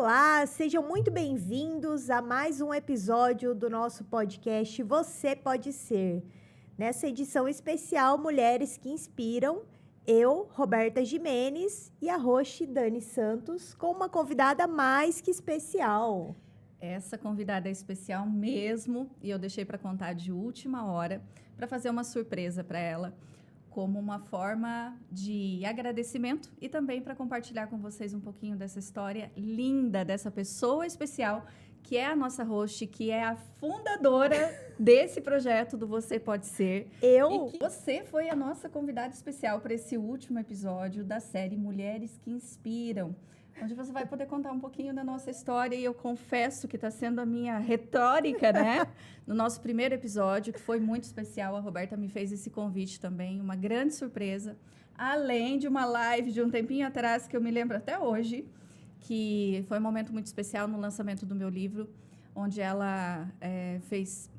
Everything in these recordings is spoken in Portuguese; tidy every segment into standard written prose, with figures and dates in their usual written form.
Olá, sejam muito bem-vindos a mais um episódio do nosso podcast Você Pode Ser. Nessa edição especial Mulheres que Inspiram, eu, Roberta Gimenez, e a host Dani Santos, com uma convidada mais que especial. Essa convidada é especial mesmo, e eu deixei para contar de última hora, para fazer uma surpresa para ela, como uma forma de agradecimento e também para compartilhar com vocês um pouquinho dessa história linda dessa pessoa especial, que é a nossa host, que é a fundadora desse projeto do Você Pode Ser. E que você foi a nossa convidada especial para esse último episódio da série Mulheres que Inspiram, onde você vai poder contar um pouquinho da nossa história, e eu confesso que está sendo a minha retórica, né? No nosso primeiro episódio, que foi muito especial, a Roberta me fez esse convite também, uma grande surpresa, além de uma live de um tempinho atrás, que eu me lembro até hoje, que foi um momento muito especial no lançamento do meu livro, onde ela fez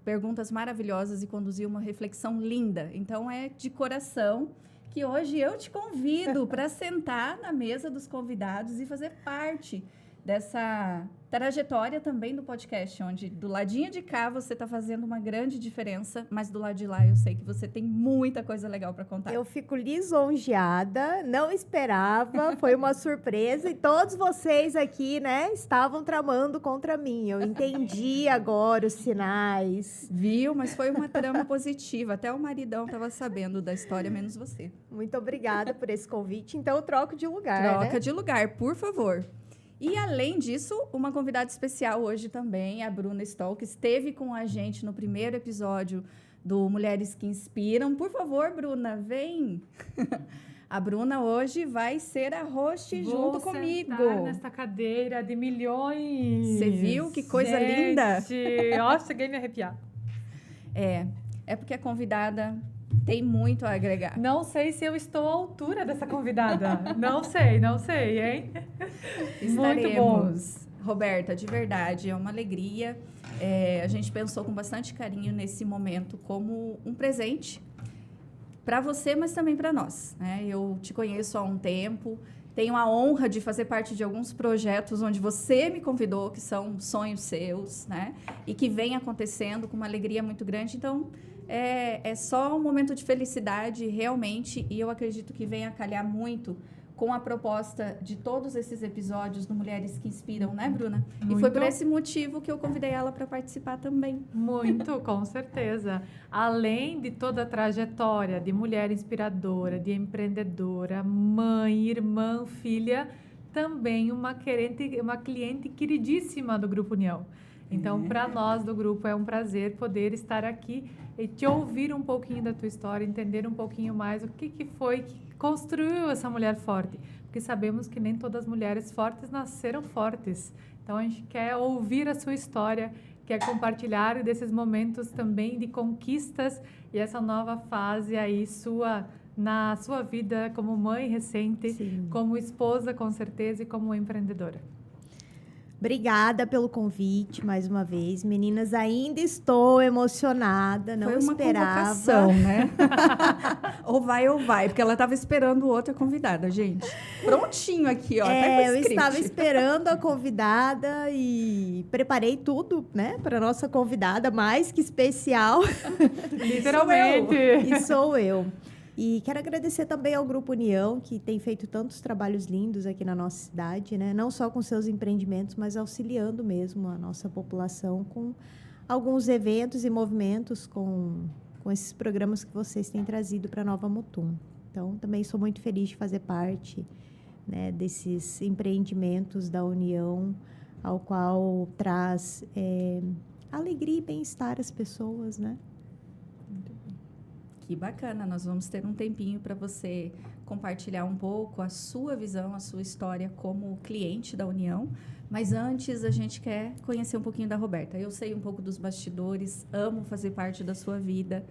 perguntas maravilhosas e conduziu uma reflexão linda. Então, é de coração que hoje eu te convido para sentar na mesa dos convidados e fazer parte dessa trajetória também do podcast, onde do ladinho de cá você está fazendo uma grande diferença, mas do lado de lá eu sei que você tem muita coisa legal para contar. Eu fico lisonjeada, não esperava, foi uma surpresa, e todos vocês aqui, né, estavam tramando contra mim. Eu entendi agora os sinais. Viu? Mas foi uma trama positiva. Até o maridão estava sabendo da história, menos você. Muito obrigada por esse convite. Então, eu troco de lugar, Troca né? de lugar, por favor. E, além disso, uma convidada especial hoje também, a Bruna Stoll, que esteve com a gente no primeiro episódio do Mulheres que Inspiram. Por favor, Bruna, vem! A Bruna hoje vai ser a host junto comigo. Vou sentar nesta cadeira de milhões. Você viu que coisa linda? Ó, cheguei a me arrepiar. É porque a convidada tem muito a agregar. Não sei se eu estou à altura dessa convidada. não sei, hein? Muito bom. Roberta, de verdade, é uma alegria. A gente pensou com bastante carinho nesse momento como um presente para você, mas também para nós, né? Eu te conheço há um tempo, tenho a honra de fazer parte de alguns projetos onde você me convidou, que são sonhos seus, né? E que vem acontecendo com uma alegria muito grande. Então, é só um momento de felicidade, realmente, e eu acredito que venha a calhar muito com a proposta de todos esses episódios do Mulheres que Inspiram, né, Bruna? Muito. E foi por esse motivo que eu convidei ela para participar também. Muito, com certeza. Além de toda a trajetória de mulher inspiradora, de empreendedora, mãe, irmã, filha, também uma cliente queridíssima do Grupo União. Então, para nós do grupo é um prazer poder estar aqui e te ouvir um pouquinho da tua história, entender um pouquinho mais o que foi que construiu essa mulher forte. Porque sabemos que nem todas as mulheres fortes nasceram fortes. Então, a gente quer ouvir a sua história, quer compartilhar desses momentos também de conquistas e essa nova fase aí na sua vida como mãe recente, Sim. como esposa, com certeza, e como empreendedora. Obrigada pelo convite, mais uma vez. Meninas, ainda estou emocionada, não esperava. Foi uma convocação, né? ou vai, porque ela estava esperando outra convidada, gente. Prontinho aqui, ó, até com Eu script. estava esperando a convidada e preparei tudo, né, para nossa convidada mais que especial. Literalmente. E sou eu. E quero agradecer também ao Grupo União, que tem feito tantos trabalhos lindos aqui na nossa cidade, né? Não só com seus empreendimentos, mas auxiliando mesmo a nossa população com alguns eventos e movimentos com esses programas que vocês têm trazido para Nova Mutum. Então, também sou muito feliz de fazer parte, né, desses empreendimentos da União, ao qual traz alegria e bem-estar às pessoas, né? Que bacana, nós vamos ter um tempinho para você compartilhar um pouco a sua visão, a sua história como cliente da União. Mas antes, a gente quer conhecer um pouquinho da Roberta. Eu sei um pouco dos bastidores, amo fazer parte da sua vida,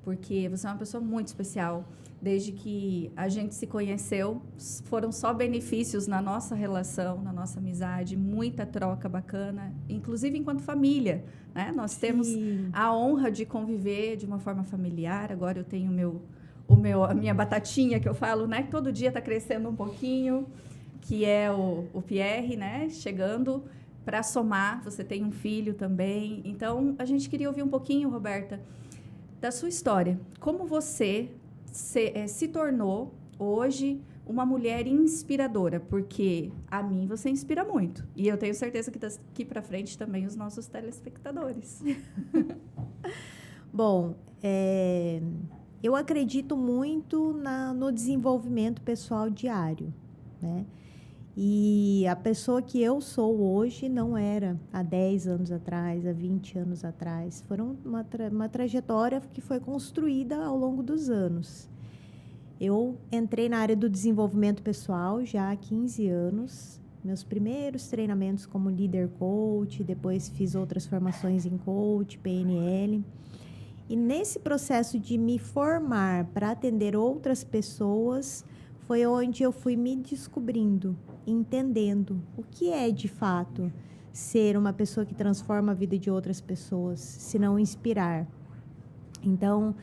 porque você é uma pessoa muito especial. Desde que a gente se conheceu, foram só benefícios na nossa relação, na nossa amizade, muita troca bacana, inclusive enquanto família, né? Nós temos a honra de conviver de uma forma familiar. Agora eu tenho a minha batatinha, que eu falo, né? Que todo dia está crescendo um pouquinho. que é o Pierre, né? Chegando para somar. Você tem um filho também. Então, a gente queria ouvir um pouquinho, Roberta, da sua história. Como você se tornou hoje uma mulher inspiradora? Porque a mim você inspira muito. E eu tenho certeza que daqui para frente também os nossos telespectadores. Bom, eu acredito muito no desenvolvimento pessoal diário, né? E a pessoa que eu sou hoje não era há 10 anos atrás, há 20 anos atrás. Foram uma trajetória que foi construída ao longo dos anos. Eu entrei na área do desenvolvimento pessoal já há 15 anos. Meus primeiros treinamentos como líder coach, depois fiz outras formações em coach, PNL. E nesse processo de me formar para atender outras pessoas, foi onde eu fui me descobrindo, entendendo o que é de fato ser uma pessoa que transforma a vida de outras pessoas, se não inspirar. Então,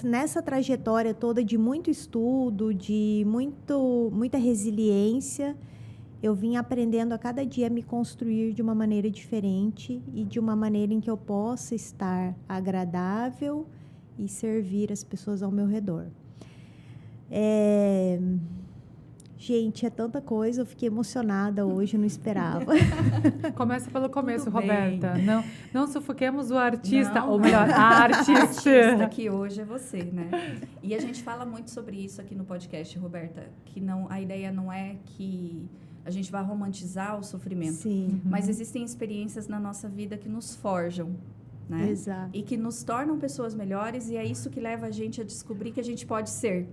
nessa trajetória toda de muito estudo, de muita resiliência, eu vim aprendendo a cada dia a me construir de uma maneira diferente e de uma maneira em que eu possa estar agradável e servir as pessoas ao meu redor. Gente, é tanta coisa, eu fiquei emocionada hoje, eu não esperava. Começa pelo começo, Tudo bem. Roberta. Não sufoquemos o artista, Não, ou melhor, a A artista. artista que hoje é você, né? E a gente fala muito sobre isso aqui no podcast, Roberta, que a ideia não é que a gente vá romantizar o sofrimento. Sim. Mas existem experiências na nossa vida que nos forjam, né? Exato. E que nos tornam pessoas melhores, e é isso que leva a gente a descobrir que a gente pode ser.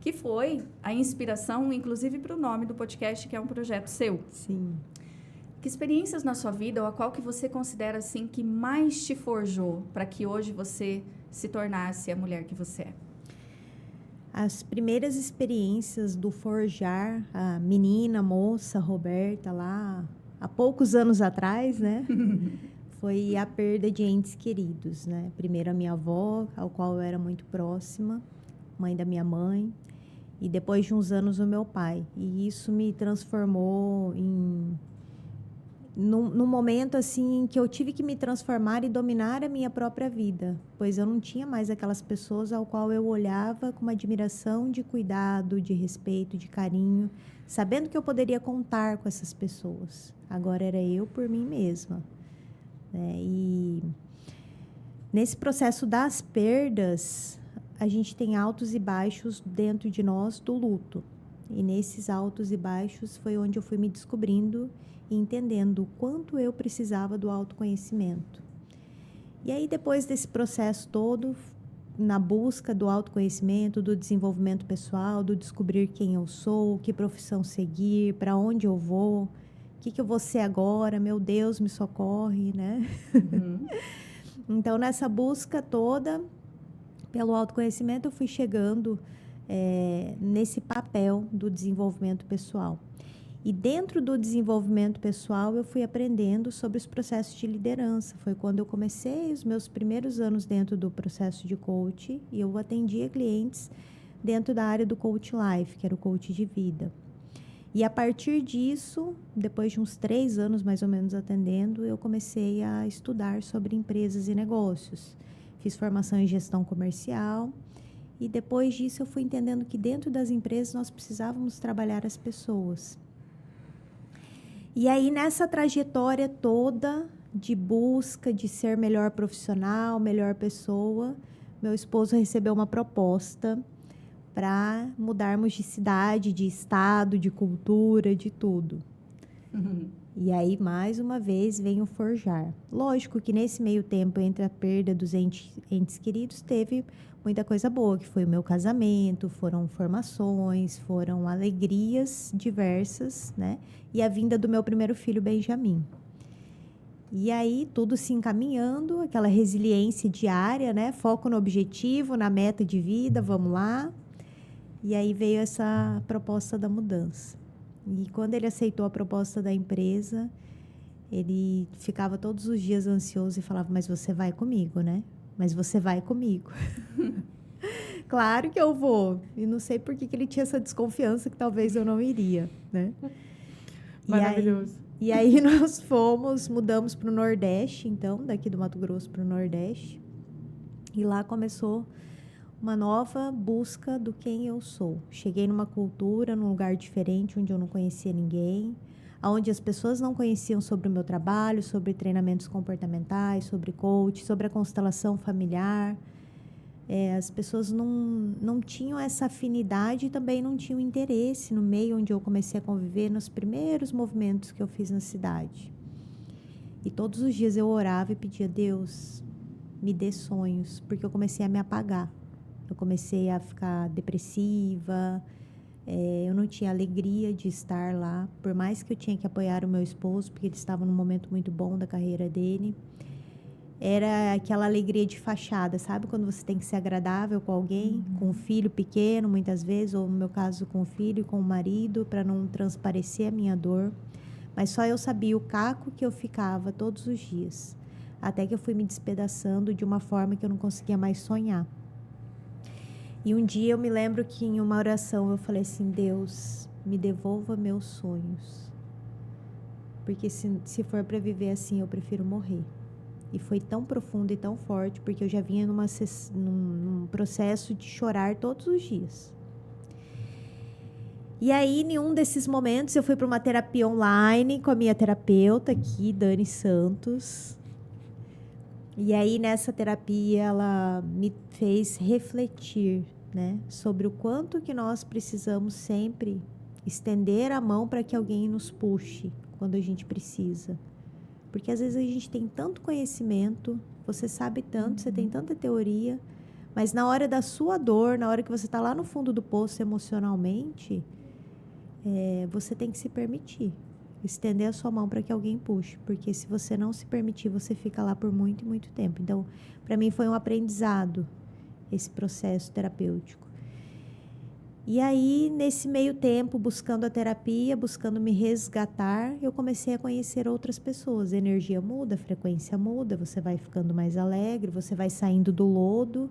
Que foi a inspiração, inclusive, para o nome do podcast, que é um projeto seu. Sim. Que experiências na sua vida, ou a qual que você considera assim que mais te forjou para que hoje você se tornasse a mulher que você é? As primeiras experiências do forjar a menina, moça, Roberta, lá há poucos anos atrás, né? Foi a perda de entes queridos, né? Primeiro a minha avó, ao qual eu era muito próxima, mãe da minha mãe, e depois de uns anos o meu pai. E isso me transformou num momento assim que eu tive que me transformar e dominar a minha própria vida, pois eu não tinha mais aquelas pessoas ao qual eu olhava com uma admiração de cuidado, de respeito, de carinho, sabendo que eu poderia contar com essas pessoas. Agora era eu por mim mesma, né? E nesse processo das perdas, a gente tem altos e baixos dentro de nós do luto. E nesses altos e baixos foi onde eu fui me descobrindo e entendendo o quanto eu precisava do autoconhecimento. E aí, depois desse processo todo, na busca do autoconhecimento, do desenvolvimento pessoal, do descobrir quem eu sou, que profissão seguir, para onde eu vou, o que eu vou ser agora, meu Deus, me socorre, né? Uhum. Então, nessa busca toda, pelo autoconhecimento, eu fui chegando nesse papel do desenvolvimento pessoal. E dentro do desenvolvimento pessoal, eu fui aprendendo sobre os processos de liderança. Foi quando eu comecei os meus primeiros anos dentro do processo de coach, e eu atendia clientes dentro da área do coach life, que era o coach de vida. E a partir disso, depois de uns 3 anos mais ou menos atendendo, eu comecei a estudar sobre empresas e negócios. Fiz formação em gestão comercial e depois disso eu fui entendendo que dentro das empresas nós precisávamos trabalhar as pessoas. E aí nessa trajetória toda de busca de ser melhor profissional, melhor pessoa, meu esposo recebeu uma proposta para mudarmos de cidade, de estado, de cultura, de tudo. Uhum. E aí, mais uma vez, vem o forjar. Lógico que nesse meio tempo, entre a perda dos entes queridos, teve muita coisa boa, que foi o meu casamento, foram formações, foram alegrias diversas, né? E a vinda do meu primeiro filho, Benjamin. E aí, tudo se encaminhando, aquela resiliência diária, né? Foco no objetivo, na meta de vida, vamos lá. E aí veio essa proposta da mudança. E quando ele aceitou a proposta da empresa, ele ficava todos os dias ansioso e falava, mas você vai comigo, né? Mas você vai comigo. claro que eu vou. E não sei por que ele tinha essa desconfiança que talvez eu não iria, né? Maravilhoso. E aí nós mudamos para o Nordeste, então, daqui do Mato Grosso para o Nordeste. E lá começou uma nova busca do quem eu sou. Cheguei numa cultura, num lugar diferente, onde eu não conhecia ninguém, onde as pessoas não conheciam sobre o meu trabalho, sobre treinamentos comportamentais, sobre coach, sobre a constelação familiar. As pessoas não tinham essa afinidade e também não tinham interesse no meio onde eu comecei a conviver, nos primeiros movimentos que eu fiz na cidade. E todos os dias eu orava e pedia: Deus, me dê sonhos, porque eu comecei a me apagar. Eu comecei a ficar depressiva, eu não tinha alegria de estar lá, por mais que eu tinha que apoiar o meu esposo, porque ele estava num momento muito bom da carreira dele. Era aquela alegria de fachada, sabe? Quando você tem que ser agradável com alguém, com um filho pequeno, muitas vezes, ou no meu caso com o filho e com o marido, para não transparecer a minha dor. Mas só eu sabia o caco que eu ficava todos os dias, até que eu fui me despedaçando de uma forma que eu não conseguia mais sonhar. E um dia eu me lembro que em uma oração eu falei assim: Deus, me devolva meus sonhos. Porque se for para viver assim, eu prefiro morrer. E foi tão profundo e tão forte, porque eu já vinha num processo de chorar todos os dias. E aí, em um desses momentos, eu fui para uma terapia online com a minha terapeuta aqui, Dani Santos. E aí, nessa terapia, ela me fez refletir, né, sobre o quanto que nós precisamos sempre estender a mão para que alguém nos puxe quando a gente precisa. Porque às vezes a gente tem tanto conhecimento, você sabe tanto, você tem tanta teoria, mas na hora da sua dor, na hora que você está lá no fundo do poço emocionalmente, você tem que se permitir. Estender a sua mão para que alguém puxe. Porque se você não se permitir, você fica lá por muito e muito tempo. Então, para mim foi um aprendizado esse processo terapêutico. E aí, nesse meio tempo, buscando a terapia, buscando me resgatar, eu comecei a conhecer outras pessoas. A energia muda, a frequência muda, você vai ficando mais alegre, você vai saindo do lodo.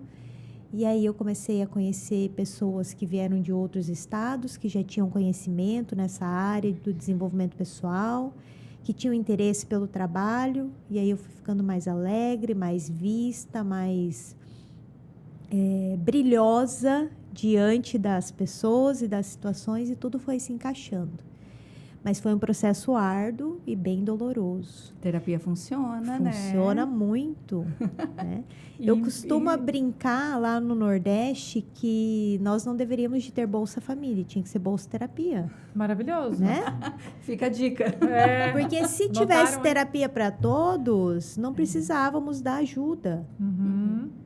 E aí eu comecei a conhecer pessoas que vieram de outros estados, que já tinham conhecimento nessa área do desenvolvimento pessoal, que tinham interesse pelo trabalho. E aí eu fui ficando mais alegre, mais vista, mais brilhosa diante das pessoas e das situações, e tudo foi se encaixando. Mas foi um processo árduo e bem doloroso. Terapia funciona, né? Funciona muito, né? Eu costumo brincar lá no Nordeste que nós não deveríamos de ter Bolsa Família, tinha que ser Bolsa Terapia. Maravilhoso. Né? Fica a dica. Porque se tivesse terapia para todos, não precisávamos da ajuda.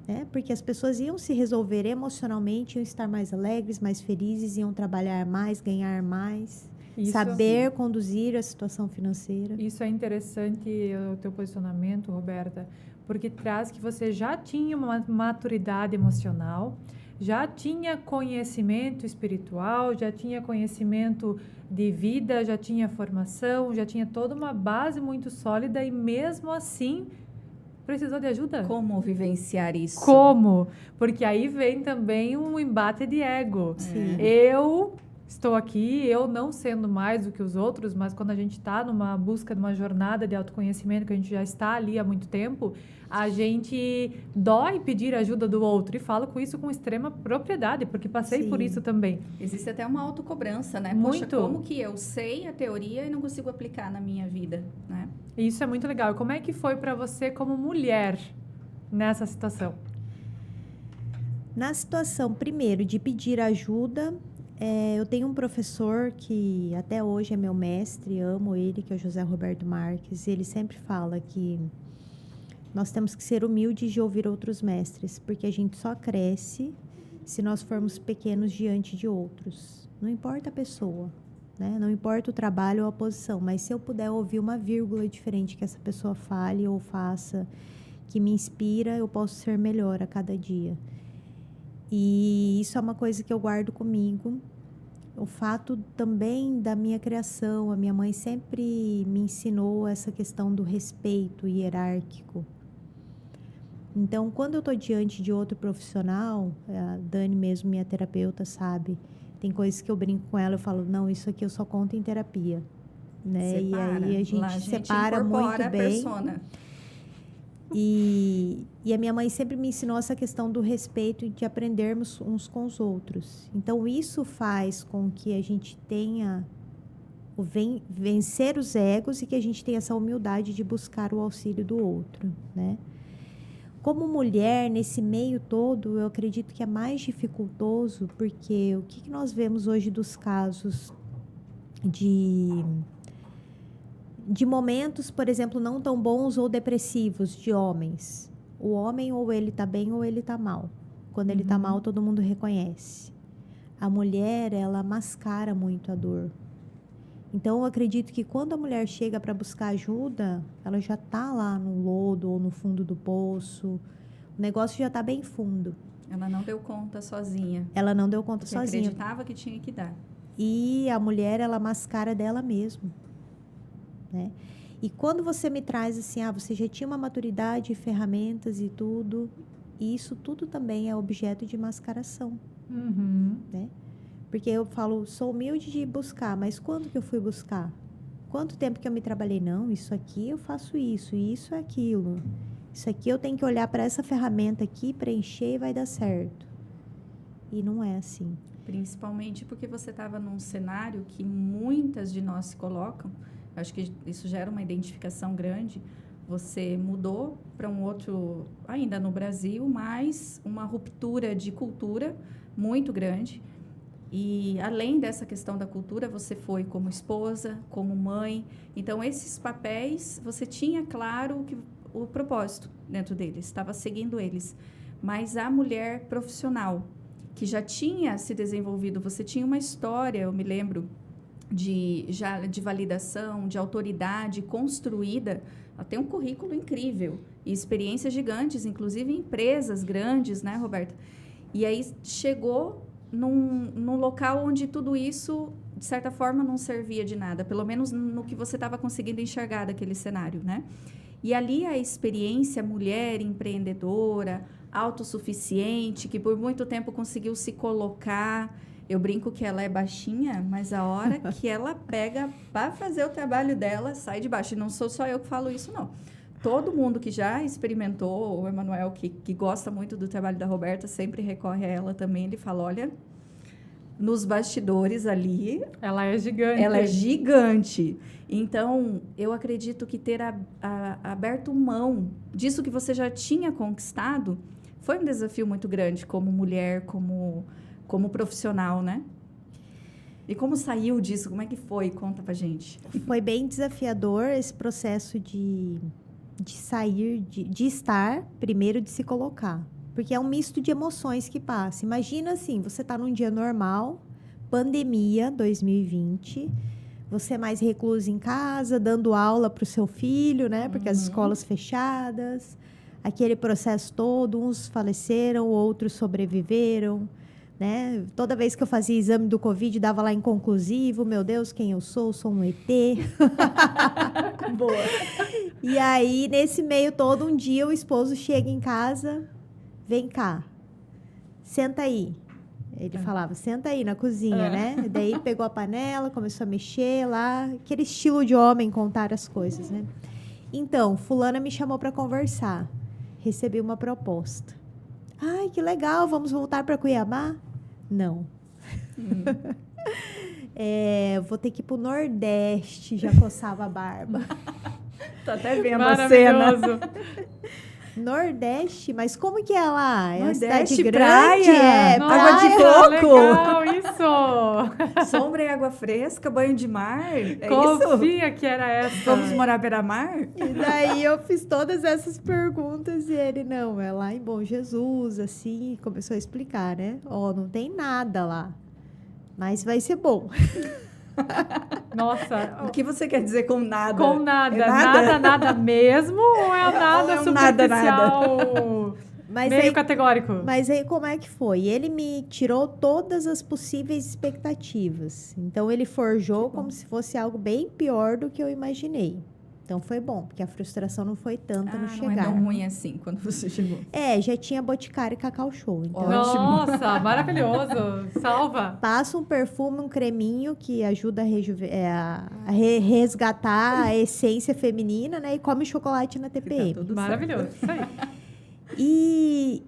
Né? Porque as pessoas iam se resolver emocionalmente, iam estar mais alegres, mais felizes, iam trabalhar mais, ganhar mais. Saber conduzir a situação financeira. Isso é interessante, o teu posicionamento, Roberta, porque traz que você já tinha uma maturidade emocional, já tinha conhecimento espiritual, já tinha conhecimento de vida, já tinha formação, já tinha toda uma base muito sólida e mesmo assim precisou de ajuda. Como vivenciar isso? Como? Porque aí vem também um embate de ego. Sim. Eu estou aqui, eu não sendo mais do que os outros, mas quando a gente está numa busca de uma jornada de autoconhecimento, que a gente já está ali há muito tempo, a gente dói pedir ajuda do outro. E falo com isso com extrema propriedade, porque passei por isso também. Existe até uma autocobrança, né? Muito. Poxa, como que eu sei a teoria e não consigo aplicar na minha vida, né? Isso é muito legal. E como é que foi para você como mulher nessa situação? Na situação, primeiro, de pedir ajuda, eu tenho um professor que até hoje é meu mestre, amo ele, que é o José Roberto Marques, e ele sempre fala que nós temos que ser humildes de ouvir outros mestres, porque a gente só cresce se nós formos pequenos diante de outros. Não importa a pessoa, né? Não importa o trabalho ou a posição, mas se eu puder ouvir uma vírgula diferente que essa pessoa fale ou faça, que me inspira, eu posso ser melhor a cada dia. E isso é uma coisa que eu guardo comigo. O fato também da minha criação, a minha mãe sempre me ensinou essa questão do respeito hierárquico. Então, quando eu estou diante de outro profissional, a Dani mesmo, minha terapeuta, sabe? Tem coisas que eu brinco com ela, eu falo, não, isso aqui eu só conto em terapia. Né? E aí a gente separa muito a bem. persona. E a minha mãe sempre me ensinou essa questão do respeito e de aprendermos uns com os outros. Então, isso faz com que a gente tenha vencer os egos e que a gente tenha essa humildade de buscar o auxílio do outro, né? Como mulher, nesse meio todo, eu acredito que é mais dificultoso, porque o que nós vemos hoje dos casos de momentos, por exemplo, não tão bons ou depressivos de homens. O homem ou ele tá bem ou ele tá mal. Quando ele tá mal, todo mundo reconhece. A mulher, ela mascara muito a dor. Então, eu acredito que quando a mulher chega para buscar ajuda, ela já tá lá no lodo ou no fundo do poço. O negócio já tá bem fundo. Ela não deu conta sozinha. Ela não deu conta Porque sozinha. acreditava que tinha que dar. E a mulher, ela mascara dela mesma. Né? E quando você me traz assim, você já tinha uma maturidade, ferramentas e tudo, isso tudo também é objeto de mascaração. Né? Porque eu falo, sou humilde de buscar, mas quando que eu fui buscar? Quanto tempo que eu me trabalhei? Não, isso aqui eu faço isso é aquilo. Isso aqui eu tenho que olhar para essa ferramenta aqui, preencher e vai dar certo. E não é assim. Principalmente porque você estava num cenário que muitas de nós se colocam. Acho que isso gera uma identificação grande. Você mudou para um outro, ainda no Brasil, mas uma ruptura de cultura muito grande. E, além dessa questão da cultura, você foi como esposa, como mãe. Então, esses papéis, você tinha claro o propósito dentro deles, estava seguindo eles. Mas a mulher profissional, que já tinha se desenvolvido, você tinha uma história, eu me lembro, de validação, de autoridade construída. Ela tem um currículo incrível e experiências gigantes, inclusive em empresas grandes, né, Roberta? E aí chegou num local onde tudo isso, de certa forma, não servia de nada, pelo menos no que você estava conseguindo enxergar daquele cenário, né? E ali a experiência mulher empreendedora, autossuficiente, que por muito tempo conseguiu se colocar. Eu brinco que ela é baixinha, mas a hora que ela pega para fazer o trabalho dela, sai de baixo. E não sou só eu que falo isso, não. Todo mundo que já experimentou, o Emanuel, que gosta muito do trabalho da Roberta, sempre recorre a ela também. Ele fala, olha, nos bastidores ali... Ela é gigante. Ela é gigante. Então, eu acredito que ter aberto mão disso que você já tinha conquistado foi um desafio muito grande como mulher, como profissional, né? E como saiu disso? Como é que foi? Conta pra gente. Foi bem desafiador esse processo de sair, de estar, primeiro de se colocar. Porque é um misto de emoções que passa. Imagina assim, você tá num dia normal, pandemia 2020, você mais recluso em casa, dando aula pro seu filho, né? Porque as escolas fechadas, aquele processo todo, uns faleceram, outros sobreviveram, né? Toda vez que eu fazia exame do Covid, dava lá inconclusivo, meu Deus, quem eu sou um ET. Boa. E aí, nesse meio todo, um dia o esposo chega em casa, vem cá, senta aí. Ele falava, senta aí na cozinha, né? Daí pegou a panela, começou a mexer lá, aquele estilo de homem contar as coisas, né? Então, fulana me chamou para conversar. Recebi uma proposta. Ai, que legal, vamos voltar para Cuiabá? Não. Vou ter que ir pro Nordeste, já coçava a barba. Tô até vendo a cena. Nordeste? Mas como que é lá? É Nordeste, uma cidade grande? praia, Praia. água de coco. Legal, isso! Sombra e água fresca, banho de mar. É Confia isso? que era essa. Vamos morar beira-mar? E daí eu fiz todas essas perguntas e ele, não, é lá em Bom Jesus, assim, começou a explicar, né? Não tem nada lá, mas vai ser bom. Nossa. O que você quer dizer com nada? Com nada. É nada? Nada mesmo ou é nada Ou é um superficial? Mas meio aí, categórico. Mas aí como é que foi? Ele me tirou todas as possíveis expectativas. Então ele forjou como se fosse algo bem pior do que eu imaginei. Então foi bom, porque a frustração não foi tanta no Não é chegar. tão ruim assim quando você chegou. Já tinha Boticário e Cacau Show. Então, Ótimo. Nossa, maravilhoso. Salva. passa um perfume, um creminho que ajuda a resgatar a essência feminina, né? E come chocolate na TPM. tudo Maravilhoso. Isso aí. E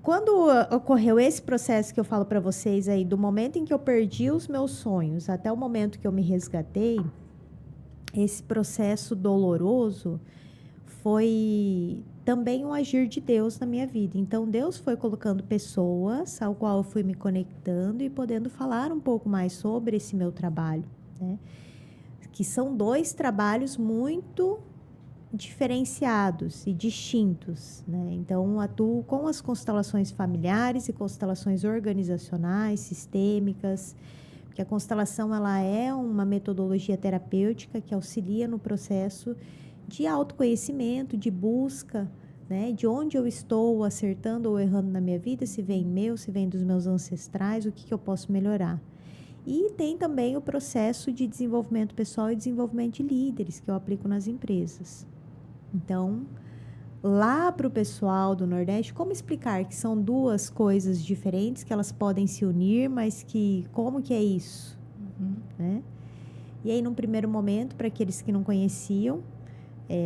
quando ocorreu esse processo que eu falo para vocês aí, do momento em que eu perdi os meus sonhos até o momento que eu me resgatei, esse processo doloroso foi também um agir de Deus na minha vida. Então, Deus foi colocando pessoas ao qual eu fui me conectando e podendo falar um pouco mais sobre esse meu trabalho, né? Que são 2 trabalhos muito diferenciados e distintos, né? Então, atuo com as constelações familiares e constelações organizacionais, sistêmicas, porque a constelação ela é uma metodologia terapêutica que auxilia no processo de autoconhecimento, de busca, né? De onde eu estou acertando ou errando na minha vida, se vem meu, se vem dos meus ancestrais, o que eu posso melhorar. E tem também o processo de desenvolvimento pessoal e desenvolvimento de líderes que eu aplico nas empresas. Então, lá para o pessoal do Nordeste, como explicar que são 2 coisas diferentes, que elas podem se unir, mas que como que é isso? Né? E aí, num primeiro momento, para aqueles que não conheciam,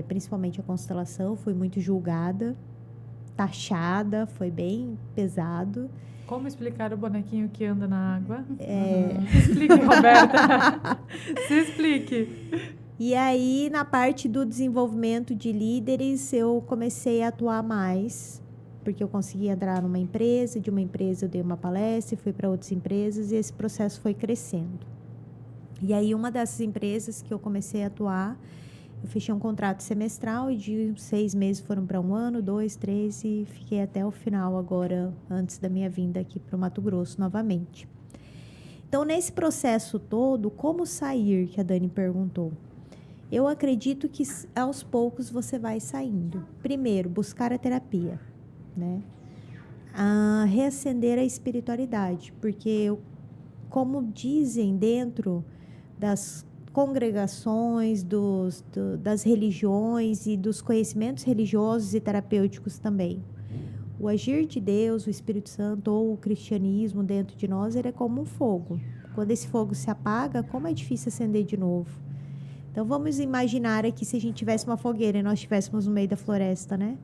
principalmente a constelação, fui muito julgada, taxada, foi bem pesado. Como explicar o bonequinho que anda na água? Explique, Roberta. Se explique. E aí, na parte do desenvolvimento de líderes, eu comecei a atuar mais, porque eu consegui entrar numa empresa, de uma empresa eu dei uma palestra, fui para outras empresas e esse processo foi crescendo. E aí, uma dessas empresas que eu comecei a atuar, eu fechei um contrato semestral e de 6 meses foram para 1 ano, 2, 3 e fiquei até o final agora, antes da minha vinda aqui para o Mato Grosso novamente. Então, nesse processo todo, como sair, que a Dani perguntou? Eu acredito que aos poucos você vai saindo. Primeiro, buscar a terapia, né? Reacender a espiritualidade, porque como dizem dentro das congregações, das religiões e dos conhecimentos religiosos e terapêuticos também, o agir de Deus, o Espírito Santo ou o cristianismo dentro de nós, ele é como um fogo. Quando esse fogo se apaga, como é difícil acender de novo. Então, vamos imaginar aqui se a gente tivesse uma fogueira e nós estivéssemos no meio da floresta, né?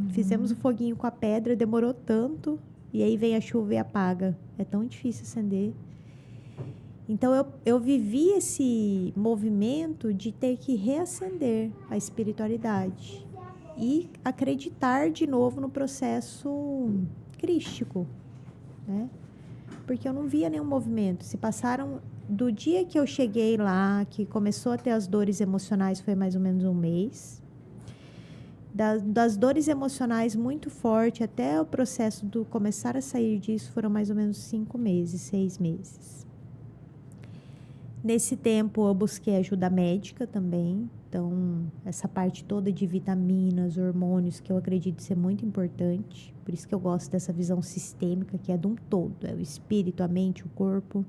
Fizemos o foguinho com a pedra, demorou tanto, e aí vem a chuva e apaga. É tão difícil acender. Então, eu vivi esse movimento de ter que reacender a espiritualidade e acreditar de novo no processo crístico, né? Porque eu não via nenhum movimento. Se passaram... Do dia que eu cheguei lá, que começou a ter as dores emocionais, foi mais ou menos 1 mês. Das dores emocionais muito forte até o processo do começar a sair disso, foram mais ou menos 5 meses, 6 meses. Nesse tempo, eu busquei ajuda médica também. Então, essa parte toda de vitaminas, hormônios, que eu acredito ser muito importante. Por isso que eu gosto dessa visão sistêmica, que é de um todo. É o espírito, a mente, o corpo.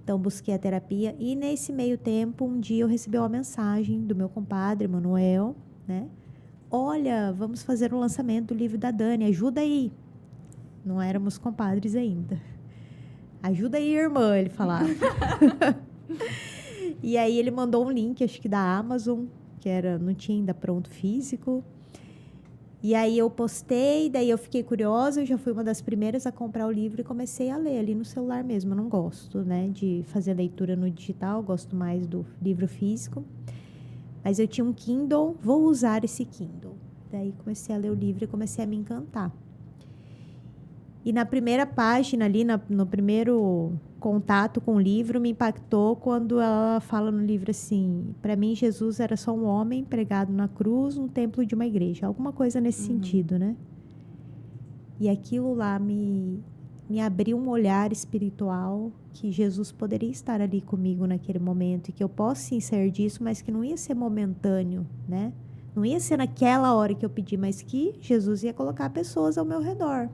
Então, busquei a terapia e nesse meio tempo, um dia eu recebi uma mensagem do meu compadre, Manuel, né? Olha, vamos fazer o lançamento do livro da Dani, ajuda aí. Não éramos compadres ainda. Ajuda aí, irmã, ele falava. E aí ele mandou um link, acho que da Amazon, que não tinha ainda pronto físico. E aí eu postei, daí eu fiquei curiosa, eu já fui uma das primeiras a comprar o livro e comecei a ler ali no celular mesmo. Eu não gosto, né, de fazer leitura no digital, gosto mais do livro físico. Mas eu tinha um Kindle, vou usar esse Kindle. Daí comecei a ler o livro e comecei a me encantar. E na primeira página ali, no primeiro contato com o livro, me impactou quando ela fala no livro assim: para mim Jesus era só um homem pregado na cruz no templo de uma igreja. Alguma coisa nesse sentido, né? E aquilo lá me abriu um olhar espiritual que Jesus poderia estar ali comigo naquele momento e que eu posso sim sair disso, mas que não ia ser momentâneo, né? Não ia ser naquela hora que eu pedi, mas que Jesus ia colocar pessoas ao meu redor.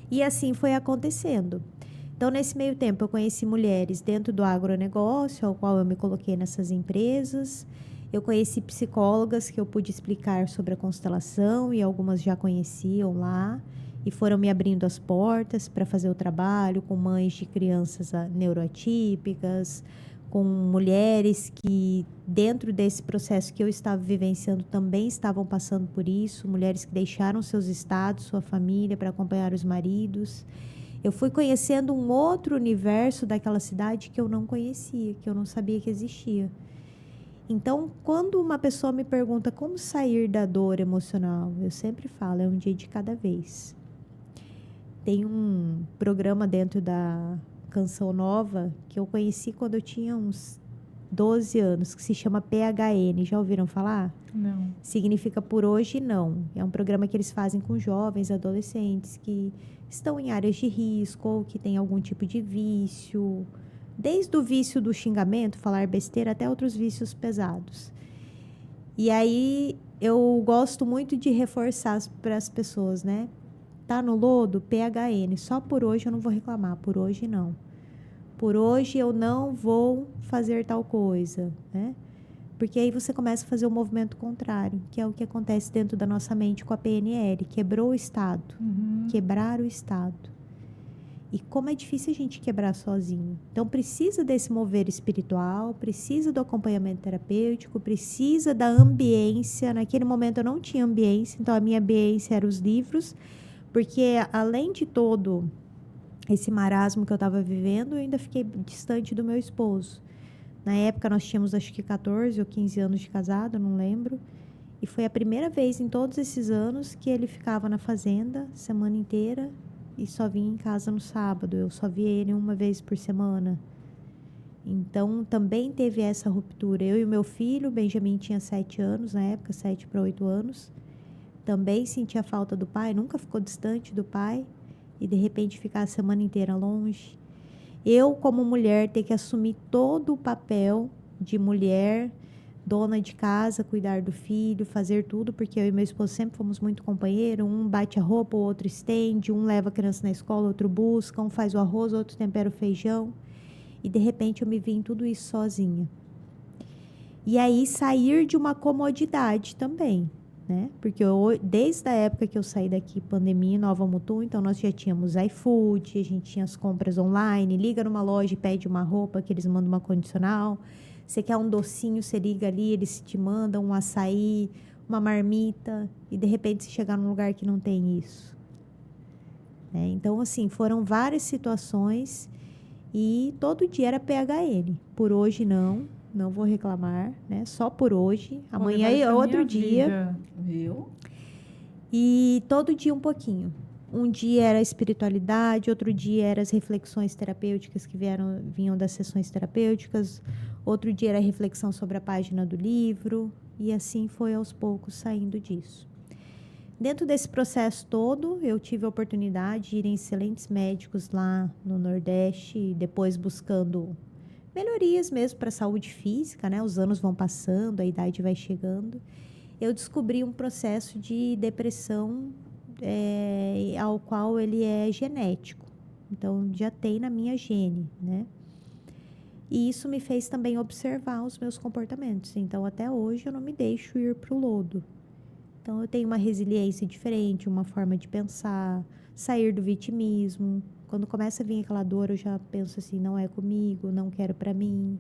E assim foi acontecendo. Então, nesse meio tempo, eu conheci mulheres dentro do agronegócio, ao qual eu me coloquei nessas empresas. Eu conheci psicólogas que eu pude explicar sobre a constelação e algumas já conheciam lá e foram me abrindo as portas para fazer o trabalho com mães de crianças neuroatípicas, com mulheres que dentro desse processo que eu estava vivenciando também estavam passando por isso, mulheres que deixaram seus estados, sua família para acompanhar os maridos. Eu fui conhecendo um outro universo daquela cidade que eu não conhecia, que eu não sabia que existia. Então, quando uma pessoa me pergunta como sair da dor emocional, eu sempre falo, é um dia de cada vez. Tem um programa dentro da Canção Nova que eu conheci quando eu tinha uns 12 anos, que se chama PHN. Já ouviram falar? Não. Significa Por Hoje Não. É um programa que eles fazem com jovens, adolescentes que estão em áreas de risco ou que têm algum tipo de vício, desde o vício do xingamento, falar besteira, até outros vícios pesados. E aí eu gosto muito de reforçar para as pessoas, né? Tá no lodo, PHN. Só por hoje eu não vou reclamar, por hoje não. Por hoje eu não vou fazer tal coisa, né? Porque aí você começa a fazer o movimento contrário, que é o que acontece dentro da nossa mente com a PNL. Quebrou o Estado. Quebrar o Estado. E como é difícil a gente quebrar sozinho. Então, precisa desse mover espiritual, precisa do acompanhamento terapêutico, precisa da ambiência. Naquele momento eu não tinha ambiência, então a minha ambiência eram os livros, porque além de todo esse marasmo que eu estava vivendo, eu ainda fiquei distante do meu esposo. Na época nós tínhamos acho que 14 ou 15 anos de casado, não lembro. E foi a primeira vez em todos esses anos que ele ficava na fazenda semana inteira e só vinha em casa no sábado. Eu só via ele uma vez por semana. Então também teve essa ruptura. Eu e o meu filho, o Benjamin tinha 7 anos na época, 7 para 8 anos. Também sentia falta do pai, nunca ficou distante do pai. E de repente ficar a semana inteira longe. Eu, como mulher, ter que assumir todo o papel de mulher, dona de casa, cuidar do filho, fazer tudo, porque eu e meu esposo sempre fomos muito companheiros. Um bate a roupa, o outro estende, um leva a criança na escola, outro busca, um faz o arroz, outro tempera o feijão. E de repente eu me vi em tudo isso sozinha. E aí sair de uma comodidade também. Né? Porque desde a época que eu saí daqui, pandemia, Nova Mutum, então nós já tínhamos iFood, a gente tinha as compras online, liga numa loja e pede uma roupa que eles mandam uma condicional, você quer um docinho, você liga ali, eles te mandam um açaí, uma marmita, e de repente você chegar num lugar que não tem isso. Né? Então, assim, foram várias situações e todo dia era PHN. Por hoje não vou reclamar, né? Só por hoje. Amanhã é outro dia. Viu? E todo dia um pouquinho. Um dia era a espiritualidade, outro dia eram as reflexões terapêuticas que vinham das sessões terapêuticas, outro dia era a reflexão sobre a página do livro, e assim foi aos poucos saindo disso. Dentro desse processo todo, eu tive a oportunidade de ir em excelentes médicos lá no Nordeste, depois buscando melhorias mesmo para a saúde física, né? Os anos vão passando, a idade vai chegando. Eu descobri um processo de depressão ao qual ele é genético. Então, já tem na minha gene, né? E isso me fez também observar os meus comportamentos. Então, até hoje, eu não me deixo ir para o lodo. Então, eu tenho uma resiliência diferente, uma forma de pensar, sair do vitimismo. Quando começa a vir aquela dor, eu já penso assim, não é comigo, não quero para mim.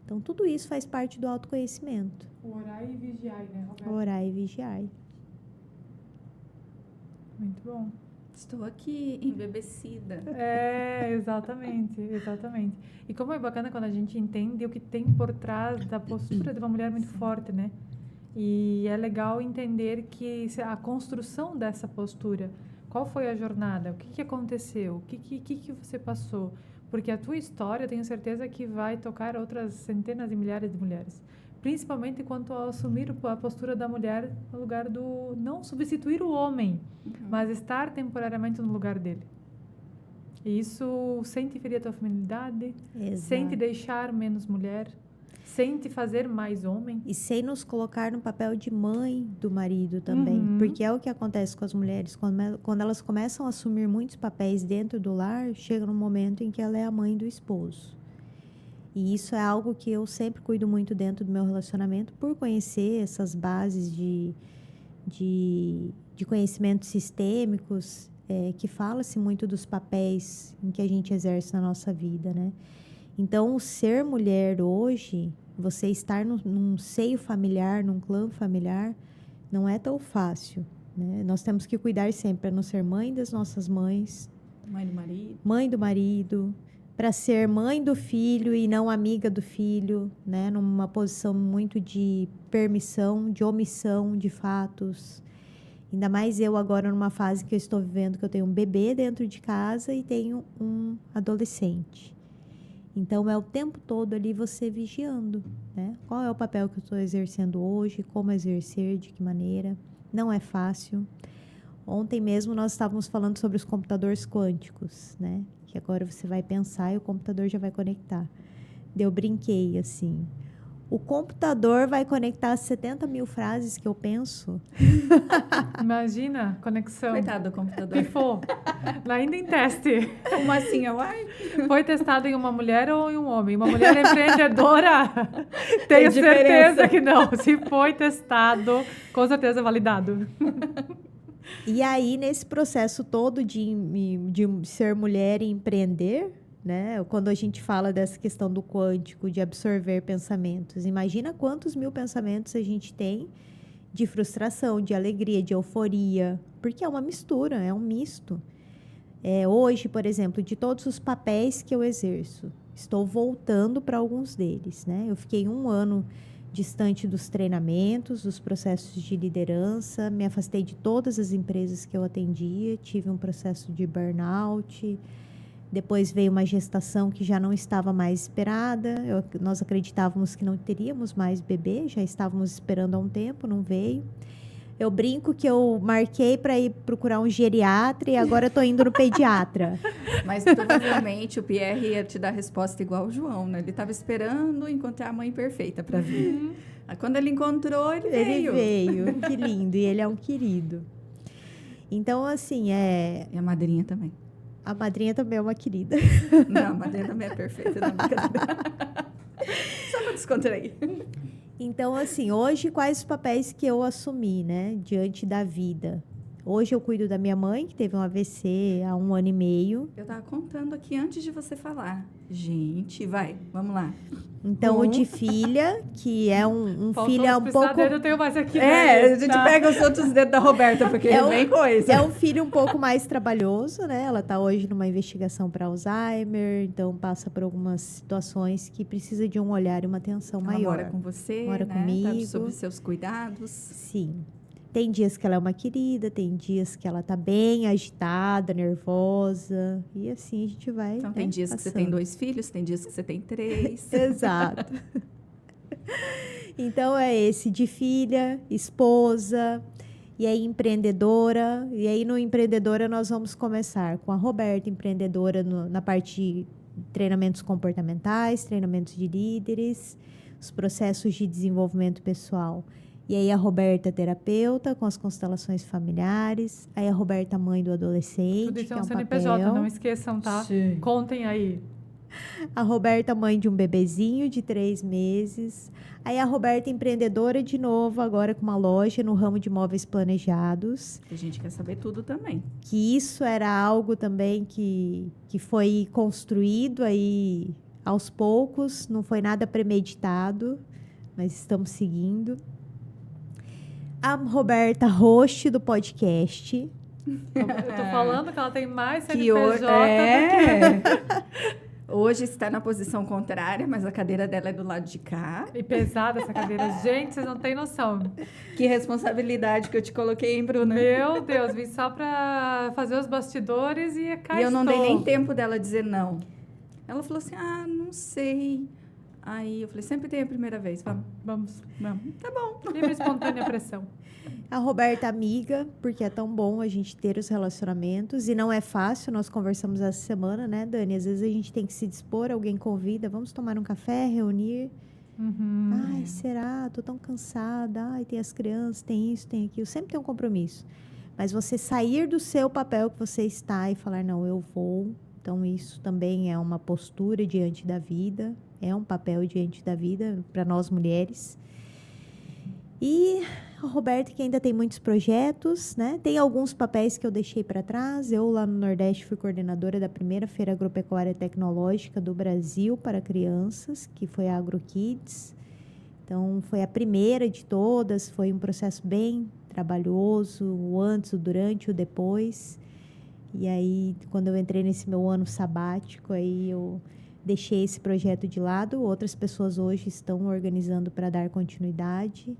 Então, tudo isso faz parte do autoconhecimento. Orar e vigiar, né, Roberta? Orar e vigiar. Muito bom. Estou aqui embebecida. Exatamente. E como é bacana quando a gente entende o que tem por trás da postura de uma mulher muito forte, né? E é legal entender que a construção dessa postura, qual foi a jornada, o que aconteceu, o que você passou, porque a tua história, eu tenho certeza que vai tocar outras centenas e milhares de mulheres, principalmente quanto ao assumir a postura da mulher no lugar do, não substituir o homem, mas estar temporariamente no lugar dele. E isso sem te ferir a tua feminilidade, sem te deixar menos mulher, sem te fazer mais homem. E sem nos colocar no papel de mãe do marido também. Uhum. Porque é o que acontece com as mulheres. Quando elas começam a assumir muitos papéis dentro do lar, chega num momento em que ela é a mãe do esposo. E isso é algo que eu sempre cuido muito dentro do meu relacionamento, por conhecer essas bases de conhecimentos sistêmicos, que fala-se muito dos papéis em que a gente exerce na nossa vida, né? Então, o ser mulher hoje, você estar num seio familiar, num clã familiar, não é tão fácil, né? Nós temos que cuidar sempre para não ser mãe das nossas mães, mãe do marido, para ser mãe do filho e não amiga do filho, né? Numa posição muito de permissão, de omissão de fatos. Ainda mais eu agora numa fase que eu estou vivendo, que eu tenho um bebê dentro de casa e tenho um adolescente. Então, é o tempo todo ali você vigiando, né? Qual é o papel que eu estou exercendo hoje, como exercer, de que maneira. Não é fácil. Ontem mesmo nós estávamos falando sobre os computadores quânticos, né? Que agora você vai pensar e o computador já vai conectar. Eu brinquei assim. O computador vai conectar 70 mil frases que eu penso. Imagina, conexão. Coitado do computador. Pifou. Ainda em teste. Como assim? Uai? Foi testado em uma mulher ou em um homem? Uma mulher empreendedora? Tenho diferença. certeza que não. Se foi testado, com certeza validado. E aí, nesse processo todo de ser mulher e empreender, né? Quando a gente fala dessa questão do quântico, de absorver pensamentos, imagina quantos mil pensamentos a gente tem de frustração, de alegria, de euforia, porque é uma mistura, é um misto. Hoje, por exemplo, de todos os papéis que eu exerço, estou voltando para alguns deles, né? Eu fiquei 1 ano distante dos treinamentos, dos processos de liderança, me afastei de todas as empresas que eu atendia, tive um processo de burnout. Depois veio uma gestação que já não estava mais esperada. Nós acreditávamos que não teríamos mais bebê, já estávamos esperando há um tempo, não veio. Eu brinco que eu marquei para ir procurar um geriatra e agora eu estou indo no pediatra. Mas provavelmente o Pierre ia te dar a resposta igual o João, né? Ele estava esperando encontrar a mãe perfeita para vir. Aí, quando ele encontrou, ele veio. Ele veio, que lindo. E ele é um querido. Então, assim, E a madrinha também. A madrinha também é uma querida. Não, a madrinha também é perfeita. Não, só para descontrair. Então, assim, hoje, quais os papéis que eu assumi, né? Diante da vida? Hoje eu cuido da minha mãe, que teve um AVC há 1 ano e meio. Eu estava contando aqui antes de você falar. Gente, vai, vamos lá. Então, o de filha, que é um filho um pouco... Eu tenho mais aqui. A gente pega os outros dedos da Roberta, porque vem coisa. É um filho um pouco mais trabalhoso, né? Ela está hoje numa investigação para Alzheimer, então passa por algumas situações que precisa de um olhar e uma atenção Ela maior. mora com você, Mora né? comigo. Tá sob seus cuidados. Sim. Tem dias que ela é uma querida, tem dias que ela tá bem agitada, nervosa. E assim a gente vai. Então, tem dias que você tem 2 filhos, tem dias que você tem 3. Exato. Então, é esse de filha, esposa, e aí empreendedora. E aí, no empreendedora, nós vamos começar com a Roberta, empreendedora na parte de treinamentos comportamentais, treinamentos de líderes, os processos de desenvolvimento pessoal. E aí a Roberta terapeuta com as constelações familiares. Aí a Roberta mãe do adolescente. Tudo isso é um papel. CNPJ, não esqueçam, tá? Sim. Contem aí. A Roberta mãe de um bebezinho de 3 meses. Aí a Roberta empreendedora de novo, agora com uma loja no ramo de móveis planejados. A gente quer saber tudo também. Que isso era algo também que foi construído aí aos poucos. Não foi nada premeditado, mas estamos seguindo. A Roberta, host do podcast. Eu tô falando que ela tem mais Que CNPJ Hoje está na posição contrária, mas a cadeira dela é do lado de cá. E pesada essa cadeira. Gente, vocês não têm noção. Que responsabilidade que eu te coloquei, hein, Bruna? Meu Deus, vim só pra fazer os bastidores e cá E eu não estou. dei nem tempo dela dizer não. Ela falou assim, não sei. Aí eu falei, sempre tem a primeira vez. Vamos. Tá bom. Livre espontânea pressão. A Roberta amiga, porque é tão bom a gente ter os relacionamentos. E não é fácil, nós conversamos essa semana, né, Dani? Às vezes a gente tem que se dispor, alguém convida, vamos tomar um café, reunir. Ai, será? Tô tão cansada. Ai, tem as crianças, tem isso, tem aquilo. Sempre tem um compromisso. Mas você sair do seu papel que você está e falar, não, eu vou. Então, isso também é uma postura diante da vida. É um papel diante da vida para nós mulheres. E a Roberta, que ainda tem muitos projetos, né? Tem alguns papéis que eu deixei para trás. Eu, lá no Nordeste, fui coordenadora da primeira Feira Agropecuária Tecnológica do Brasil para crianças, que foi a AgroKids. Então, foi a primeira de todas. Foi um processo bem trabalhoso, o antes, o durante, o depois. E aí, quando eu entrei nesse meu ano sabático, aí eu deixei esse projeto de lado. Outras pessoas hoje estão organizando para dar continuidade.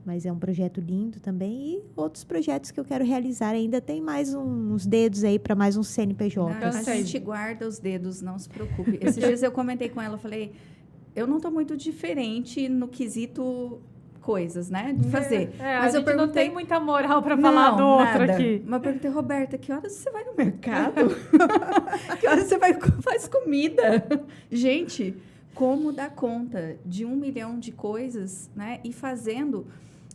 Mas é um projeto lindo também. E outros projetos que eu quero realizar. Ainda tem mais uns dedos aí para mais um CNPJ. A gente guarda os dedos, não se preocupe. Esses dias eu comentei com ela, eu falei, eu não estou muito diferente no quesito coisas, né? De fazer. Mas eu perguntei, não tem muita moral para falar do outro aqui. Mas eu perguntei, Roberta, que horas você vai no mercado? Que horas você faz comida? Gente, como dar conta de 1 milhão de coisas, né? E fazendo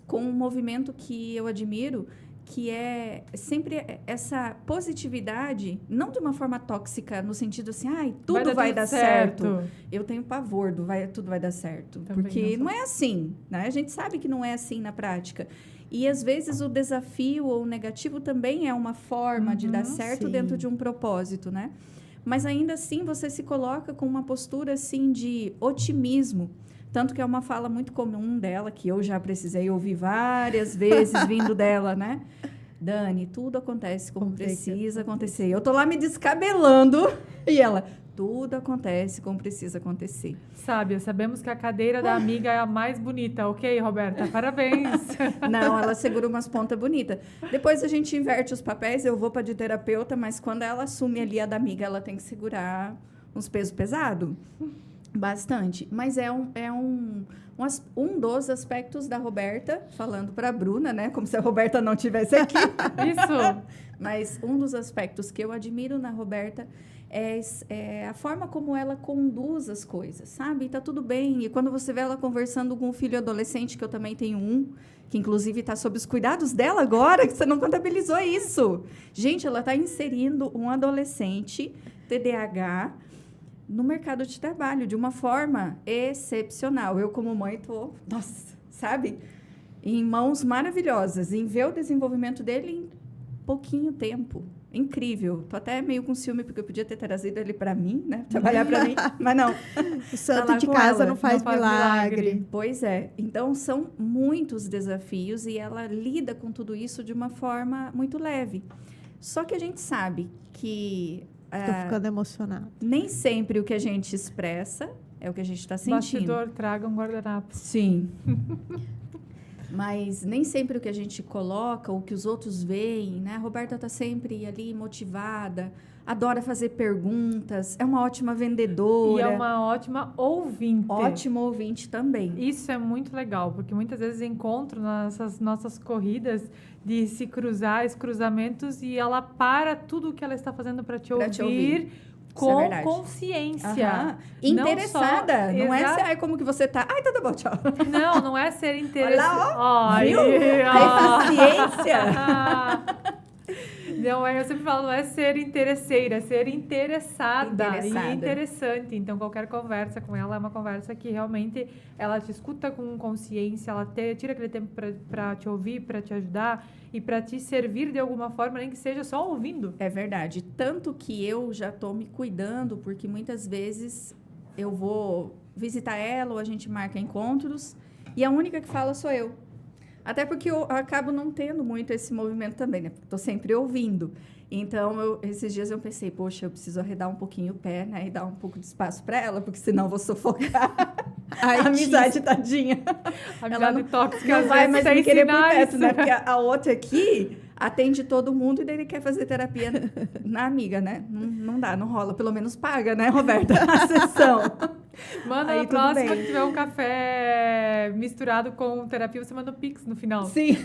com um movimento que eu admiro, que é sempre essa positividade, não de uma forma tóxica, no sentido assim, ai, tudo vai dar certo. Eu tenho pavor do tudo vai dar certo. Também porque não é assim, né? A gente sabe que não é assim na prática. E, às vezes, o desafio ou o negativo também é uma forma de dar certo dentro de um propósito, né? Mas, ainda assim, você se coloca com uma postura, assim, de otimismo. Tanto que é uma fala muito comum dela, que eu já precisei ouvir várias vezes vindo dela, né? Dani, tudo acontece como precisa acontecer. Eu tô lá me descabelando e ela, tudo acontece como precisa acontecer. Sábia, sabemos que a cadeira da amiga é a mais bonita, ok, Roberta? Parabéns! Não, ela segura umas pontas bonitas. Depois a gente inverte os papéis, eu vou para de terapeuta, mas quando ela assume ali a da amiga, ela tem que segurar uns pesos pesados. Bastante, mas é um dos aspectos da Roberta, falando para a Bruna, né? Como se a Roberta não estivesse aqui. Isso! Mas um dos aspectos que eu admiro na Roberta é a forma como ela conduz as coisas, sabe? E tá tudo bem. E quando você vê ela conversando com um filho adolescente, que eu também tenho um, que inclusive está sob os cuidados dela agora, que você não contabilizou isso. Gente, ela está inserindo um adolescente TDAH no mercado de trabalho, de uma forma excepcional. Eu, como mãe, estou, nossa, sabe? Em mãos maravilhosas, em ver o desenvolvimento dele em pouquinho tempo. Incrível. Tô até meio com ciúme, porque eu podia ter trazido ele para mim, né? Trabalhar para mim, mas não. O santo de casa não faz milagre. Pois é. Então, são muitos desafios e ela lida com tudo isso de uma forma muito leve. Só que a gente sabe que... Estou ficando emocionada. Nem sempre o que a gente expressa é o que a gente está sentindo. Bastidor, traga um guardanapo. Sim. Mas nem sempre o que a gente coloca, o que os outros veem, né? A Roberta está sempre ali motivada, adora fazer perguntas, é uma ótima vendedora. E é uma ótima ouvinte. Ótima ouvinte também. Isso é muito legal, porque muitas vezes encontro nessas nossas corridas de se cruzar, esses cruzamentos, e ela para tudo o que ela está fazendo para te ouvir. Com consciência. Interessada. Não é ser, ai, como que você tá? Ai, tudo bom, tchau. Não é ser interessada. Olha lá, ó. Viu? Tem paciência. Não, eu sempre falo, não é ser interesseira, é ser interessada e interessante. Então, qualquer conversa com ela é uma conversa que realmente ela te escuta com consciência, ela tira aquele tempo para te ouvir, para te ajudar e para te servir de alguma forma, nem que seja só ouvindo. É verdade. Tanto que eu já estou me cuidando, porque muitas vezes eu vou visitar ela ou a gente marca encontros e a única que fala sou eu. Até porque eu acabo não tendo muito esse movimento também, né? Estou sempre ouvindo. Então, esses dias eu pensei, poxa, eu preciso arredar um pouquinho o pé, né? E dar um pouco de espaço para ela, porque senão eu vou sufocar. A amizade, tadinha. Amizade tóxica, não vai mais me querer por perto, né? Porque a outra aqui atende todo mundo e daí ele quer fazer terapia na amiga, né? Não dá, não rola. Pelo menos paga, né, Roberta? A sessão. Manda na próxima que tiver um café misturado com terapia, você manda o Pix no final. Sim.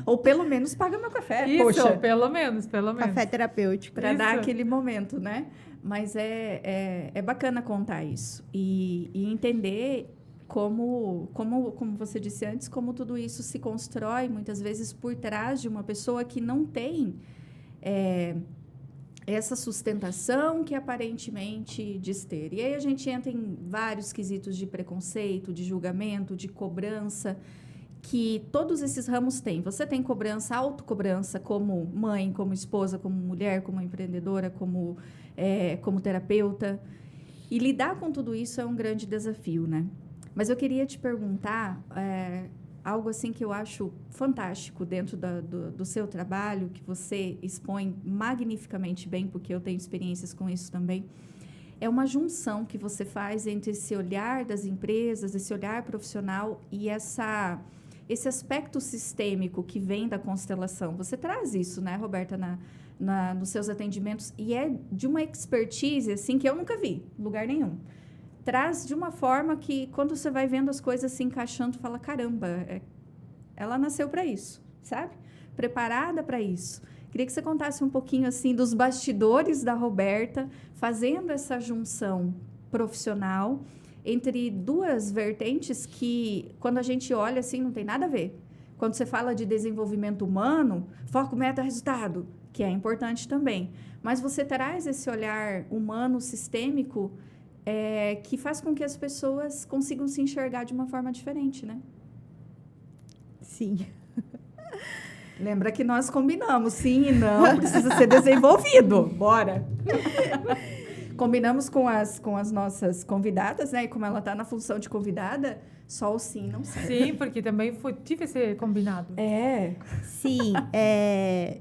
Ou pelo menos paga meu café. Isso, poxa. pelo menos. Café terapêutico. Para dar aquele momento, né? Mas é bacana contar isso. E entender como você disse antes, como tudo isso se constrói, muitas vezes, por trás de uma pessoa que não tem essa sustentação que aparentemente diz ter. E aí a gente entra em vários quesitos de preconceito, de julgamento, de cobrança, que todos esses ramos têm. Você tem cobrança, autocobrança, como mãe, como esposa, como mulher, como empreendedora, como terapeuta. E lidar com tudo isso é um grande desafio, né? Mas eu queria te perguntar algo assim que eu acho fantástico dentro do seu trabalho, que você expõe magnificamente bem, porque eu tenho experiências com isso também. É uma junção que você faz entre esse olhar das empresas, esse olhar profissional e esse aspecto sistêmico que vem da constelação. Você traz isso, né, Roberta, nos seus atendimentos, e é de uma expertise assim, que eu nunca vi em lugar nenhum. Traz de uma forma que, quando você vai vendo as coisas se encaixando, fala, caramba, ela nasceu para isso, sabe? Preparada para isso. Queria que você contasse um pouquinho assim dos bastidores da Roberta, fazendo essa junção profissional entre duas vertentes que, quando a gente olha assim, não tem nada a ver. Quando você fala de desenvolvimento humano, foco, meta, resultado, que é importante também. Mas você traz esse olhar humano, sistêmico, que faz com que as pessoas consigam se enxergar de uma forma diferente, né? Sim. Lembra que nós combinamos, sim e não, precisa ser desenvolvido. Bora! Combinamos com as nossas convidadas, né? E como ela está na função de convidada, só o sim não serve. Sim, porque também tive esse combinado. Sim,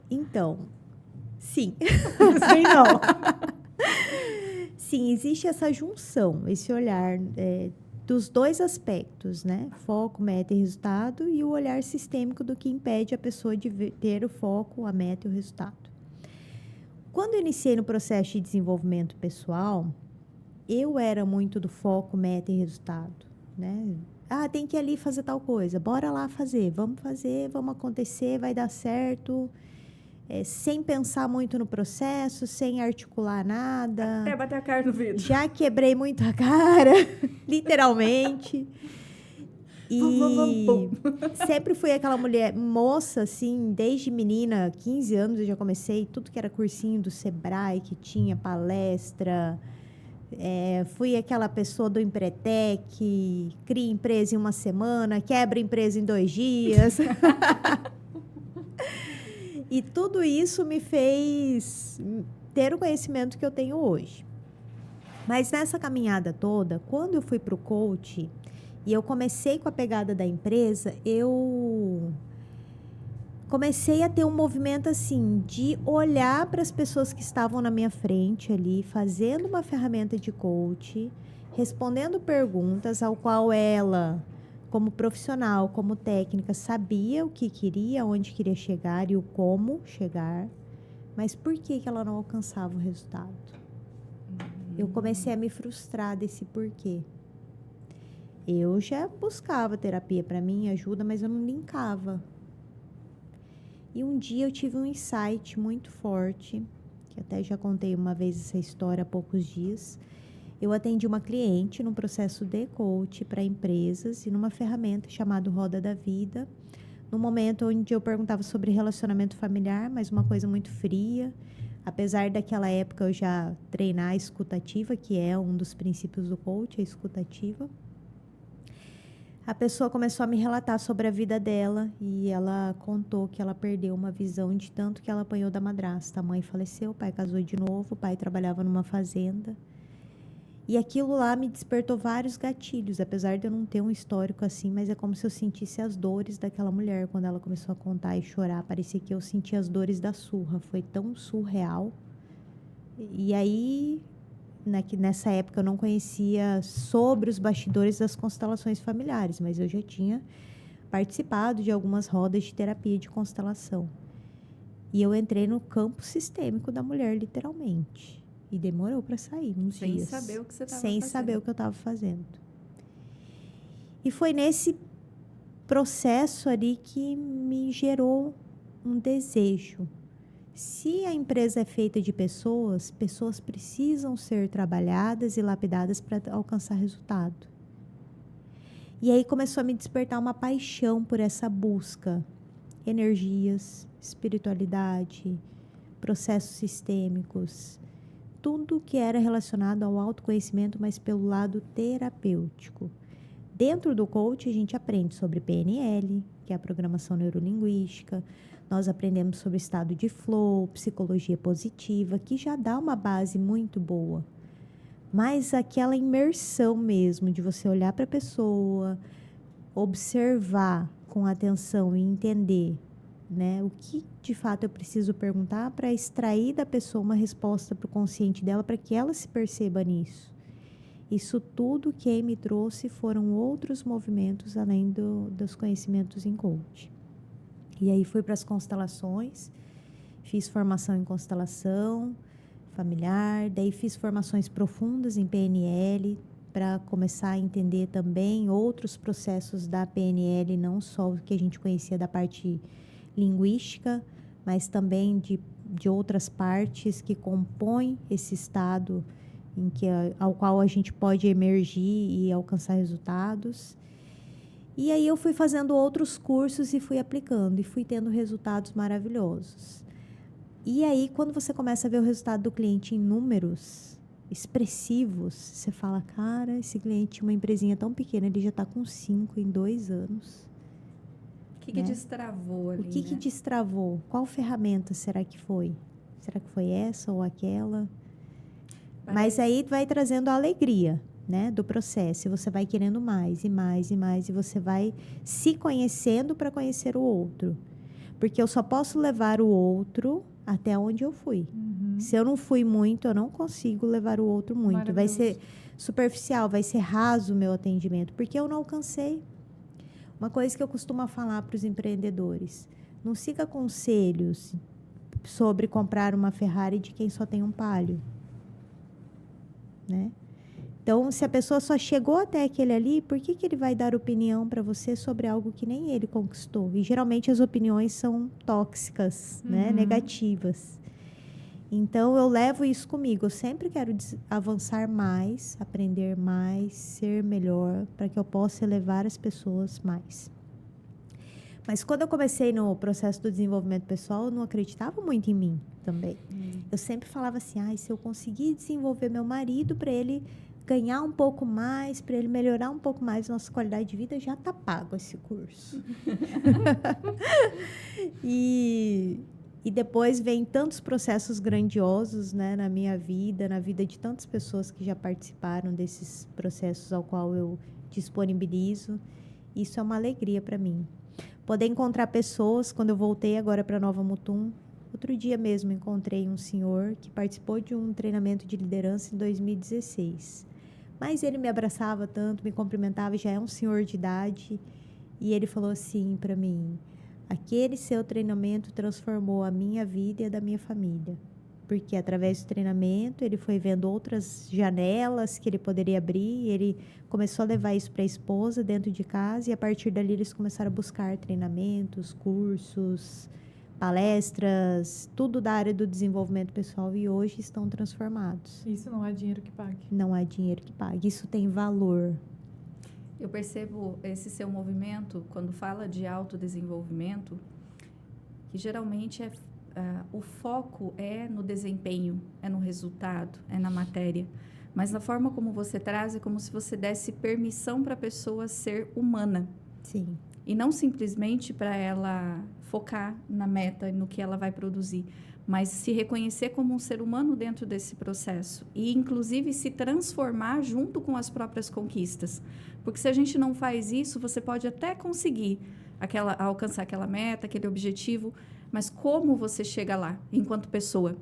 então, sim. Sim, não. Sim, existe essa junção, esse olhar dos dois aspectos, né? Foco, meta e resultado, e o olhar sistêmico do que impede a pessoa de ter o foco, a meta e o resultado. Quando eu iniciei no processo de desenvolvimento pessoal, eu era muito do foco, meta e resultado, né? Tem que ir ali fazer tal coisa, bora lá fazer, vamos acontecer, vai dar certo, sem pensar muito no processo, sem articular nada. Até bater a cara no vidro. Já quebrei muito a cara, literalmente. E sempre fui aquela moça, assim, desde menina, 15 anos eu já comecei, tudo que era cursinho do Sebrae, que tinha palestra. Fui aquela pessoa do Empretec, cria empresa em uma semana, quebra empresa em 2 dias. E tudo isso me fez ter o conhecimento que eu tenho hoje. Mas nessa caminhada toda, quando eu fui para o coach e eu comecei com a pegada da empresa, eu comecei a ter um movimento assim de olhar para as pessoas que estavam na minha frente ali, fazendo uma ferramenta de coach, respondendo perguntas ao qual ela, como profissional, como técnica, sabia o que queria, onde queria chegar e o como chegar, mas por que ela não alcançava o resultado? Eu comecei a me frustrar desse porquê. Eu já buscava terapia para mim, ajuda, mas eu não linkava. E um dia eu tive um insight muito forte, que até já contei uma vez essa história há poucos dias. Eu atendi uma cliente num processo de coach para empresas e numa ferramenta chamada Roda da Vida, no momento onde eu perguntava sobre relacionamento familiar, mas uma coisa muito fria. Apesar daquela época eu já treinar a escutativa, que é um dos princípios do coach, a escutativa. A pessoa começou a me relatar sobre a vida dela e ela contou que ela perdeu uma visão de tanto que ela apanhou da madrasta. A mãe faleceu, o pai casou de novo, o pai trabalhava numa fazenda. E aquilo lá me despertou vários gatilhos, apesar de eu não ter um histórico assim, mas é como se eu sentisse as dores daquela mulher. Quando ela começou a contar e chorar, parecia que eu sentia as dores da surra. Foi tão surreal. E aí, nessa época, eu não conhecia sobre os bastidores das constelações familiares, mas eu já tinha participado de algumas rodas de terapia de constelação. E eu entrei no campo sistêmico da mulher, literalmente. E demorou para sair uns dias. Sem saber o que você estava fazendo. Sem saber o que eu estava fazendo. E foi nesse processo ali que me gerou um desejo. Se a empresa é feita de pessoas, pessoas precisam ser trabalhadas e lapidadas para alcançar resultado. E aí começou a me despertar uma paixão por essa busca. Energias, espiritualidade, processos sistêmicos, tudo que era relacionado ao autoconhecimento, mas pelo lado terapêutico. Dentro do coach, a gente aprende sobre PNL, que é a programação neurolinguística. Nós aprendemos sobre estado de flow, psicologia positiva, que já dá uma base muito boa. Mas aquela imersão mesmo, de você olhar para a pessoa, observar com atenção e entender, né, o que de fato eu preciso perguntar para extrair da pessoa uma resposta para o consciente dela, para que ela se perceba nisso. Isso tudo quem me trouxe foram outros movimentos além dos conhecimentos em coach. E aí fui para as constelações, fiz formação em constelação familiar, daí fiz formações profundas em PNL, para começar a entender também outros processos da PNL, não só o que a gente conhecia da parte linguística, mas também de outras partes que compõem esse estado ao qual a gente pode emergir e alcançar resultados. E aí eu fui fazendo outros cursos e fui aplicando, e fui tendo resultados maravilhosos. E aí, quando você começa a ver o resultado do cliente em números expressivos, você fala, cara, esse cliente tinha uma empresinha tão pequena, ele já está com 5 em 2 anos. O que destravou ali, O que destravou? Qual ferramenta será que foi? Será que foi essa ou aquela? Mas aí vai trazendo a alegria, né, do processo. E você vai querendo mais e mais e mais. E você vai se conhecendo para conhecer o outro. Porque eu só posso levar o outro até onde eu fui. Se eu não fui muito, eu não consigo levar o outro muito. Vai ser superficial, vai ser raso o meu atendimento, porque eu não alcancei. Uma coisa que eu costumo falar para os empreendedores: não siga conselhos sobre comprar uma Ferrari de quem só tem um Palio, né? Então, se a pessoa só chegou até aquele ali, por que ele vai dar opinião para você sobre algo que nem ele conquistou? E geralmente as opiniões são tóxicas, né? Negativas. Então, eu levo isso comigo. Eu sempre quero avançar mais, aprender mais, ser melhor, para que eu possa elevar as pessoas mais. Mas quando eu comecei no processo do desenvolvimento pessoal, eu não acreditava muito em mim também. Eu sempre falava assim, se eu conseguir desenvolver meu marido para ele ganhar um pouco mais, para ele melhorar um pouco mais a nossa qualidade de vida, já está pago esse curso. E depois vem tantos processos grandiosos, né, na minha vida, na vida de tantas pessoas que já participaram desses processos ao qual eu disponibilizo. Isso é uma alegria para mim. Poder encontrar pessoas, quando eu voltei agora para Nova Mutum, outro dia mesmo encontrei um senhor que participou de um treinamento de liderança em 2016. Mas ele me abraçava tanto, me cumprimentava, já é um senhor de idade. E ele falou assim para mim: aquele seu treinamento transformou a minha vida e a da minha família. Porque através do treinamento ele foi vendo outras janelas que ele poderia abrir. E ele começou a levar isso para a esposa dentro de casa. E a partir dali eles começaram a buscar treinamentos, cursos, palestras, tudo da área do desenvolvimento pessoal, e hoje estão transformados. Isso não é dinheiro que pague. Não é dinheiro que pague, isso tem valor. Eu percebo esse seu movimento, quando fala de autodesenvolvimento, que geralmente o foco é no desempenho, é no resultado, é na matéria. Mas na forma como você traz, é como se você desse permissão para a pessoa ser humana. Sim. E não simplesmente para ela focar na meta, no que ela vai produzir, mas se reconhecer como um ser humano dentro desse processo e, inclusive, se transformar junto com as próprias conquistas. Porque se a gente não faz isso, você pode até conseguir alcançar aquela meta, aquele objetivo, mas como você chega lá, enquanto pessoa,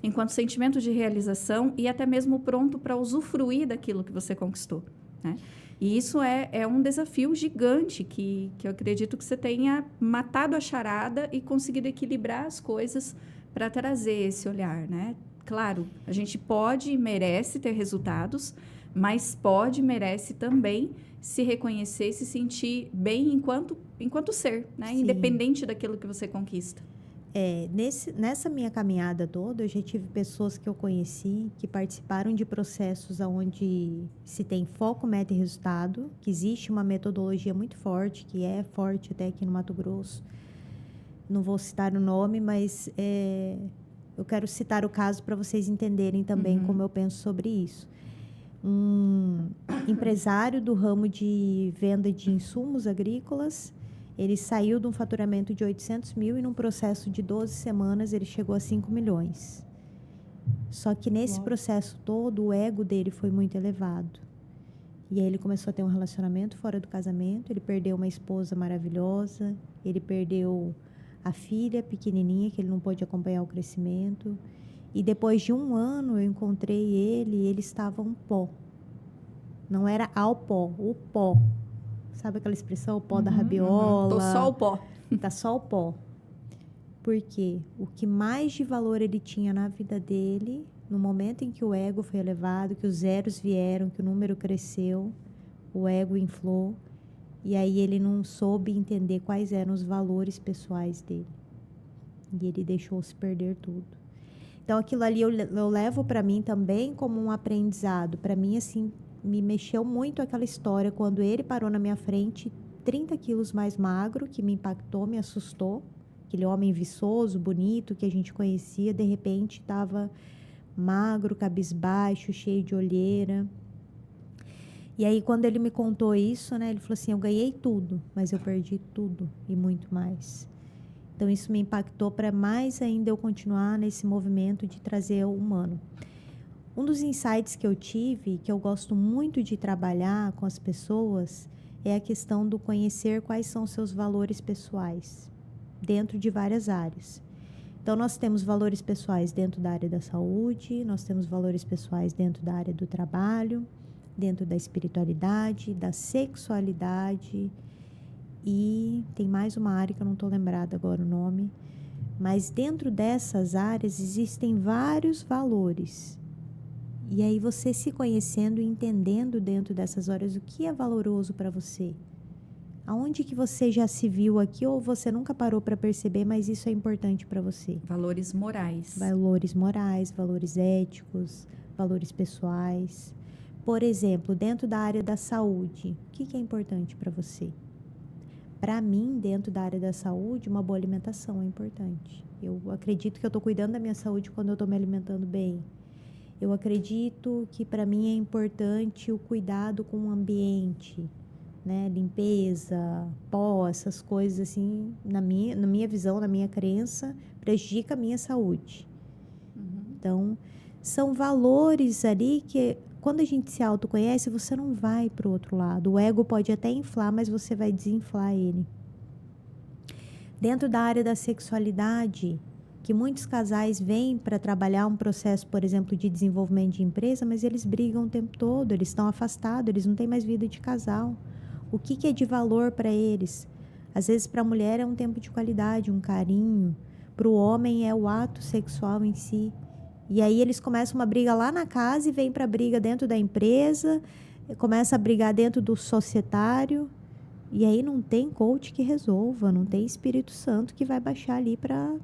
enquanto sentimento de realização e até mesmo pronto para usufruir daquilo que você conquistou, né? E isso é um desafio gigante que eu acredito que você tenha matado a charada e conseguido equilibrar as coisas para trazer esse olhar, né? Claro, a gente pode e merece ter resultados, mas pode e merece também se reconhecer, se sentir bem enquanto ser, né? Sim. Independente daquilo que você conquista. Nessa minha caminhada toda, eu já tive pessoas que eu conheci que participaram de processos onde se tem foco, meta e resultado, que existe uma metodologia muito forte, que é forte até aqui no Mato Grosso. Não vou citar o nome, mas eu quero citar o caso para vocês entenderem também como eu penso sobre isso. Um empresário do ramo de venda de insumos agrícolas, ele saiu de um faturamento de 800 mil e num processo de 12 semanas ele chegou a 5 milhões. Só que nesse processo todo, o ego dele foi muito elevado. E aí ele começou a ter um relacionamento fora do casamento, ele perdeu uma esposa maravilhosa, ele perdeu a filha pequenininha, que ele não pôde acompanhar o crescimento. E depois de 1 ano, eu encontrei ele e ele estava um pó. Não era ao pó, o pó. Sabe aquela expressão, o pó da rabiola? Tô só o pó. Tá só o pó. Porque o que mais de valor ele tinha na vida dele, no momento em que o ego foi elevado, que os zeros vieram, que o número cresceu, o ego inflou, e aí ele não soube entender quais eram os valores pessoais dele. E ele deixou se perder tudo. Então, aquilo ali eu levo para mim também como um aprendizado. Para mim, assim, me mexeu muito aquela história quando ele parou na minha frente, 30 quilos mais magro, que me impactou, me assustou. Aquele homem viçoso, bonito, que a gente conhecia, de repente estava magro, cabisbaixo, cheio de olheira. E aí, quando ele me contou isso, né, ele falou assim, eu ganhei tudo, mas eu perdi tudo e muito mais. Então, isso me impactou para mais ainda eu continuar nesse movimento de trazer o humano. Um dos insights que eu tive, que eu gosto muito de trabalhar com as pessoas, é a questão do conhecer quais são seus valores pessoais, dentro de várias áreas. Então, nós temos valores pessoais dentro da área da saúde, nós temos valores pessoais dentro da área do trabalho, dentro da espiritualidade, da sexualidade, e tem mais uma área que eu não estou lembrada agora o nome, mas dentro dessas áreas existem vários valores. E aí você se conhecendo e entendendo dentro dessas áreas o que é valoroso para você. Aonde que você já se viu aqui ou você nunca parou para perceber, mas isso é importante para você? Valores morais. Valores morais, valores éticos, valores pessoais. Por exemplo, dentro da área da saúde, o que é importante para você? Para mim, dentro da área da saúde, uma boa alimentação é importante. Eu acredito que eu estou cuidando da minha saúde quando eu estou me alimentando bem. Eu acredito que para mim é importante o cuidado com o ambiente, né? Limpeza, pó, essas coisas assim, na minha visão, na minha crença, prejudica a minha saúde. Então, são valores ali que quando a gente se autoconhece, você não vai para o outro lado. O ego pode até inflar, mas você vai desinflar ele. Dentro da área da sexualidade, que muitos casais vêm para trabalhar um processo, por exemplo, de desenvolvimento de empresa, mas eles brigam o tempo todo, eles estão afastados, eles não têm mais vida de casal. O que é de valor para eles? Às vezes, para a mulher é um tempo de qualidade, um carinho. Para o homem é o ato sexual em si. E aí eles começam uma briga lá na casa e vêm para a briga dentro da empresa, começa a brigar dentro do societário. E aí não tem coach que resolva, não tem Espírito Santo que vai baixar ali para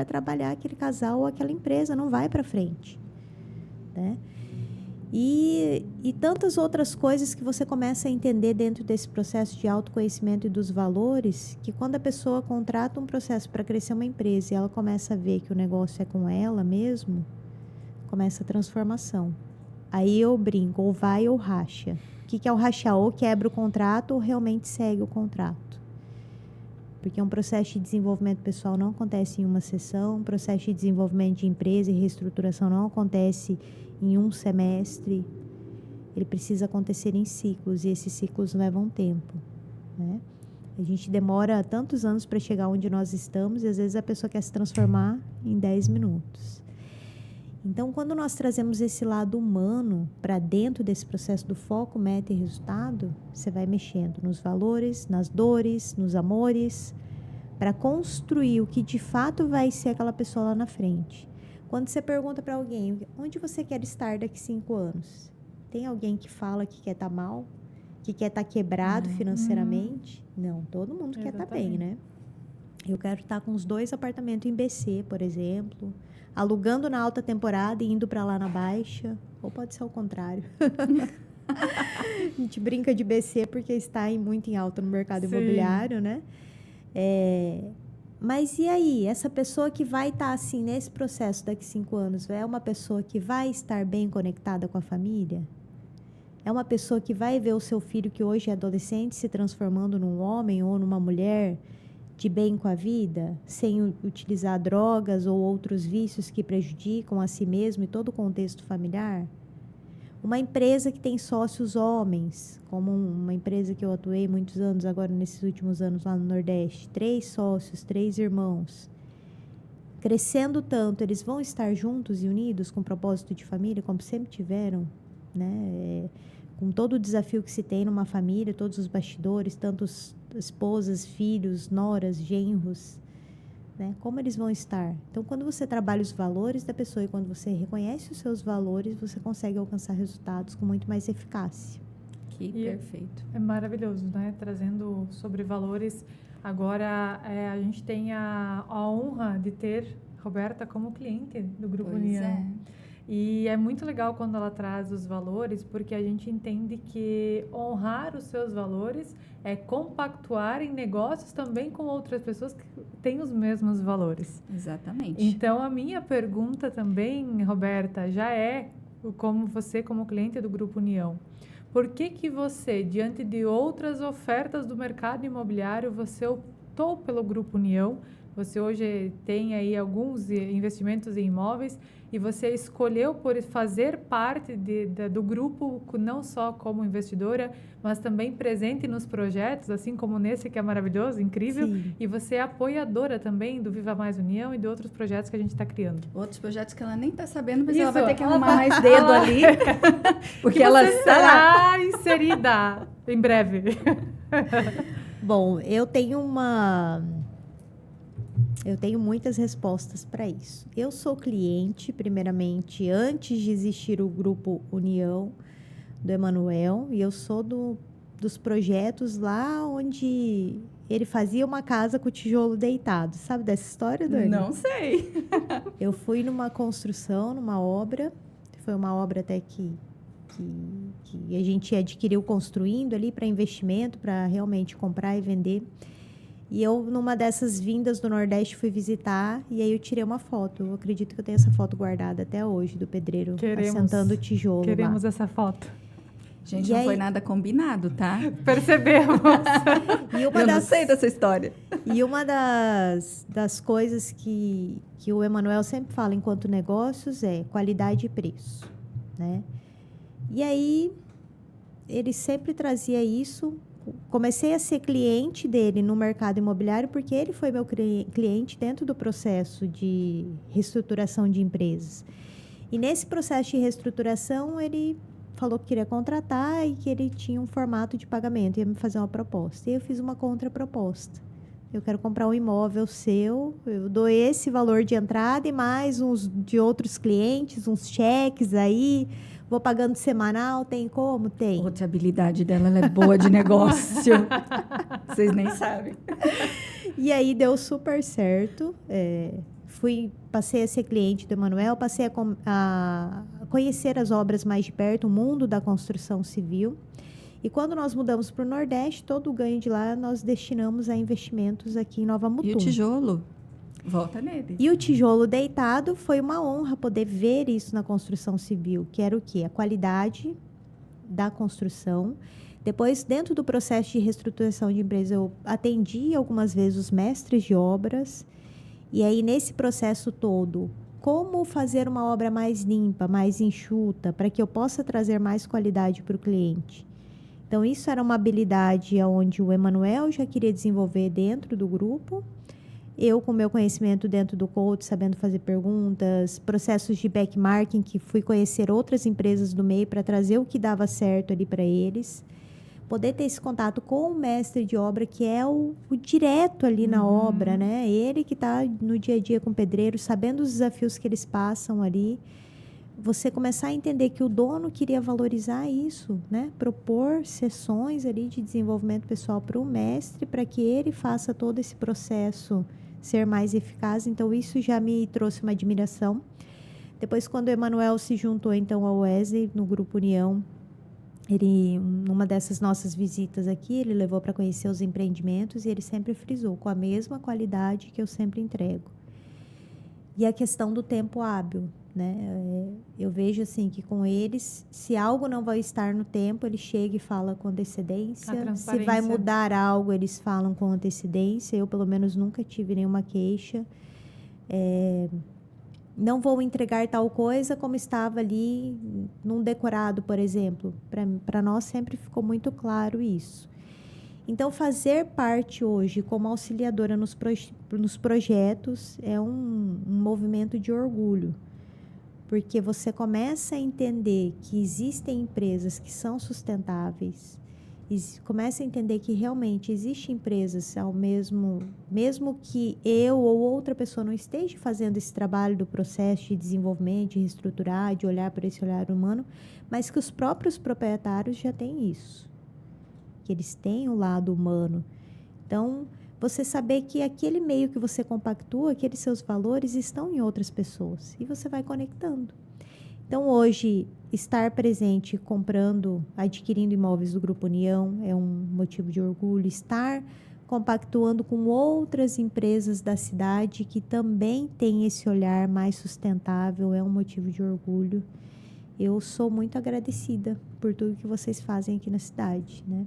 trabalhar aquele casal ou aquela empresa, não vai para frente, né? E tantas outras coisas que você começa a entender dentro desse processo de autoconhecimento e dos valores, que quando a pessoa contrata um processo para crescer uma empresa e ela começa a ver que o negócio é com ela mesmo, começa a transformação. Aí eu brinco, ou vai ou racha. O que é o rachar? Ou quebra o contrato ou realmente segue o contrato. Porque um processo de desenvolvimento pessoal não acontece em uma sessão, um processo de desenvolvimento de empresa e reestruturação não acontece em um semestre. Ele precisa acontecer em ciclos, e esses ciclos levam tempo, né? A gente demora tantos anos para chegar onde nós estamos, e às vezes a pessoa quer se transformar em 10 minutos. Então, quando nós trazemos esse lado humano para dentro desse processo do foco, meta e resultado, você vai mexendo nos valores, nas dores, nos amores, para construir o que de fato vai ser aquela pessoa lá na frente. Quando você pergunta para alguém, onde você quer estar daqui 5 anos? Tem alguém que fala que quer estar mal? Que quer estar quebrado financeiramente? Não, todo mundo quer estar bem, né? Eu quero estar com os 2 apartamentos em BC, por exemplo, alugando na alta temporada e indo para lá na baixa, ou pode ser ao contrário. A gente brinca de BC porque está muito em alta no mercado imobiliário, né? Mas e aí? Essa pessoa que vai estar assim nesse processo daqui 5 anos, é uma pessoa que vai estar bem conectada com a família? É uma pessoa que vai ver o seu filho, que hoje é adolescente, se transformando num homem ou numa mulher de bem com a vida, sem utilizar drogas ou outros vícios que prejudicam a si mesmo e todo o contexto familiar? Uma empresa que tem sócios homens, como uma empresa que eu atuei muitos anos, agora nesses últimos anos lá no Nordeste, 3 sócios, 3 irmãos, crescendo tanto, eles vão estar juntos e unidos com propósito de família, como sempre tiveram, né? Com todo o desafio que se tem numa família, todos os bastidores, tantos esposas, filhos, noras, genros, né? Como eles vão estar? Então, quando você trabalha os valores da pessoa e quando você reconhece os seus valores, você consegue alcançar resultados com muito mais eficácia. Que perfeito. É maravilhoso, né? Trazendo sobre valores. Agora, a gente tem a honra de ter Roberta como cliente do Grupo União. É. E é muito legal quando ela traz os valores, porque a gente entende que honrar os seus valores é compactuar em negócios também com outras pessoas que têm os mesmos valores. Exatamente. Então, a minha pergunta também, Roberta, já é, como você, como cliente do Grupo União, por que você, diante de outras ofertas do mercado imobiliário, você optou pelo Grupo União? Você hoje tem aí alguns investimentos em imóveis e você escolheu por fazer parte do grupo, não só como investidora, mas também presente nos projetos, assim como nesse que é maravilhoso, incrível. Sim. E você é apoiadora também do Viva Mais União e de outros projetos que a gente está criando. Outros projetos que ela nem está sabendo, mas Isso, ela vai ter que arrumar mais dedo ali. Porque que ela você será inserida em breve. Bom, eu tenho muitas respostas para isso. Eu sou cliente, primeiramente, antes de existir o Grupo União do Emanuel, e eu sou dos projetos lá onde ele fazia uma casa com o tijolo deitado. Sabe dessa história, Dani? Não sei. Eu fui numa construção, numa obra, foi uma obra até que a gente adquiriu construindo ali para investimento, para realmente comprar e vender. E eu, numa dessas vindas do Nordeste, fui visitar e aí eu tirei uma foto. Eu acredito que eu tenho essa foto guardada até hoje, do pedreiro assentando o tijolo Queremos lá. essa foto. Gente, E não aí... foi nada combinado, tá? Percebemos. Não sei dessa história. E uma das coisas que o Emanuel sempre fala enquanto negócios é qualidade e preço, né? E aí, ele sempre trazia isso. Comecei a ser cliente dele no mercado imobiliário porque ele foi meu cliente dentro do processo de reestruturação de empresas. E nesse processo de reestruturação, ele falou que queria contratar e que ele tinha um formato de pagamento, ia me fazer uma proposta. E eu fiz uma contraproposta. Eu quero comprar um imóvel seu, eu dou esse valor de entrada e mais uns de outros clientes, uns cheques aí... Vou pagando semanal, tem como? Tem. Outra habilidade dela, ela é boa de negócio. Vocês nem sabem. E aí deu super certo. Passei a ser cliente do Emanuel, passei a conhecer as obras mais de perto, o mundo da construção civil. E quando nós mudamos para o Nordeste, todo o ganho de lá nós destinamos a investimentos aqui em Nova Mutum. E o tijolo? Volta nele. E o tijolo deitado foi uma honra poder ver isso na construção civil, que era o quê? A qualidade da construção. Depois, dentro do processo de reestruturação de empresa, eu atendi algumas vezes os mestres de obras. E aí, nesse processo todo, como fazer uma obra mais limpa, mais enxuta, para que eu possa trazer mais qualidade para o cliente. Então, isso era uma habilidade onde o Emanuel já queria desenvolver dentro do grupo. Eu, com meu conhecimento dentro do coach, sabendo fazer perguntas, processos de backmarking, que fui conhecer outras empresas do meio para trazer o que dava certo ali para eles. Poder ter esse contato com o mestre de obra, que é o direto ali na obra, né? Ele que está no dia a dia com o pedreiro, sabendo os desafios que eles passam ali. você começar a entender que o dono queria valorizar isso, né? Propor sessões ali de desenvolvimento pessoal para o mestre, para que ele faça todo esse processo ser mais eficaz. Então, isso já me trouxe uma admiração. Depois, quando o Emanuel se juntou, então, ao Wesley, no Grupo União, ele, numa dessas nossas visitas aqui, ele levou para conhecer os empreendimentos e ele sempre frisou, com a mesma qualidade que eu sempre entrego. E a questão do tempo hábil, né? Eu vejo assim que com eles, se algo não vai estar no tempo, ele chega e fala com antecedência. Se vai mudar algo, eles falam com antecedência. Eu, pelo menos, nunca tive nenhuma queixa. Não vou entregar tal coisa como estava ali num decorado, por exemplo. Para nós sempre ficou muito claro isso. Então, fazer parte hoje como auxiliadora nos projetos é um movimento de orgulho, porque você começa a entender que existem empresas que são sustentáveis, começa a entender que realmente existem empresas, mesmo que eu ou outra pessoa não esteja fazendo esse trabalho do processo de desenvolvimento, de reestruturar, de olhar para esse olhar humano, mas que os próprios proprietários já têm isso. Que eles têm o lado humano. Então, você saber que aquele meio que você compactua, aqueles seus valores estão em outras pessoas. E você vai conectando. Então, hoje, estar presente, comprando, adquirindo imóveis do Grupo União é um motivo de orgulho. Estar compactuando com outras empresas da cidade que também têm esse olhar mais sustentável é um motivo de orgulho. Eu sou muito agradecida por tudo que vocês fazem aqui na cidade, né?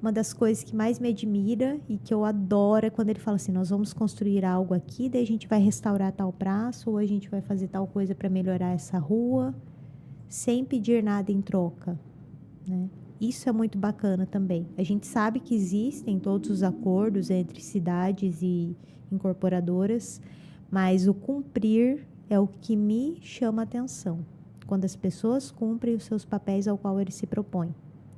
Uma das coisas que mais me admira e que eu adoro é quando ele fala assim, nós vamos construir algo aqui, daí a gente vai restaurar tal praça, ou a gente vai fazer tal coisa para melhorar essa rua, sem pedir nada em troca, né? Isso é muito bacana também. A gente sabe que existem todos os acordos entre cidades e incorporadoras, mas o cumprir é o que me chama a atenção, quando as pessoas cumprem os seus papéis ao qual eles se propõem.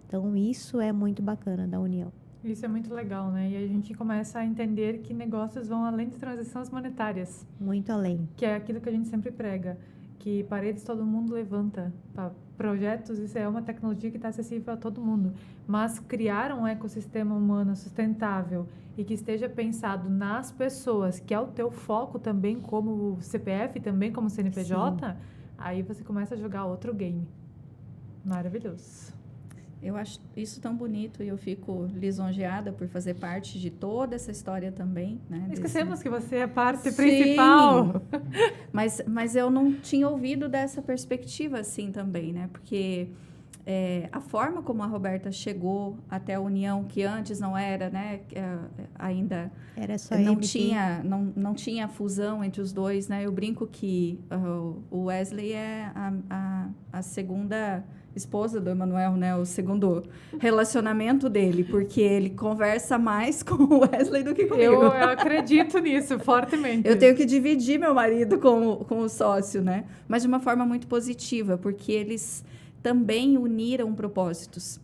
Então, isso é muito bacana da União. Isso é muito legal, né? E a gente começa a entender que negócios vão além de transações monetárias. Muito além. Que é aquilo que a gente sempre prega, que paredes todo mundo levanta. Para projetos, isso é uma tecnologia que está acessível a todo mundo. Mas criar um ecossistema humano sustentável e que esteja pensado nas pessoas, que é o teu foco também como CPF, também como CNPJ, sim, aí você começa a jogar outro game. Maravilhoso. Eu acho isso tão bonito e eu fico lisonjeada por fazer parte de toda essa história também, né? Esquecemos que você é parte principal. Mas eu não tinha ouvido dessa perspectiva assim também, né? Porque a forma como a Roberta chegou até a União, que antes não era, né? Ainda era só não tinha fusão entre os dois, né? Eu brinco que o Wesley é a segunda esposa do Emanuel, né? O segundo relacionamento dele, porque ele conversa mais com o Wesley do que comigo. Eu acredito nisso fortemente. Eu tenho que dividir meu marido com o sócio, né? Mas de uma forma muito positiva, porque eles também uniram propósitos.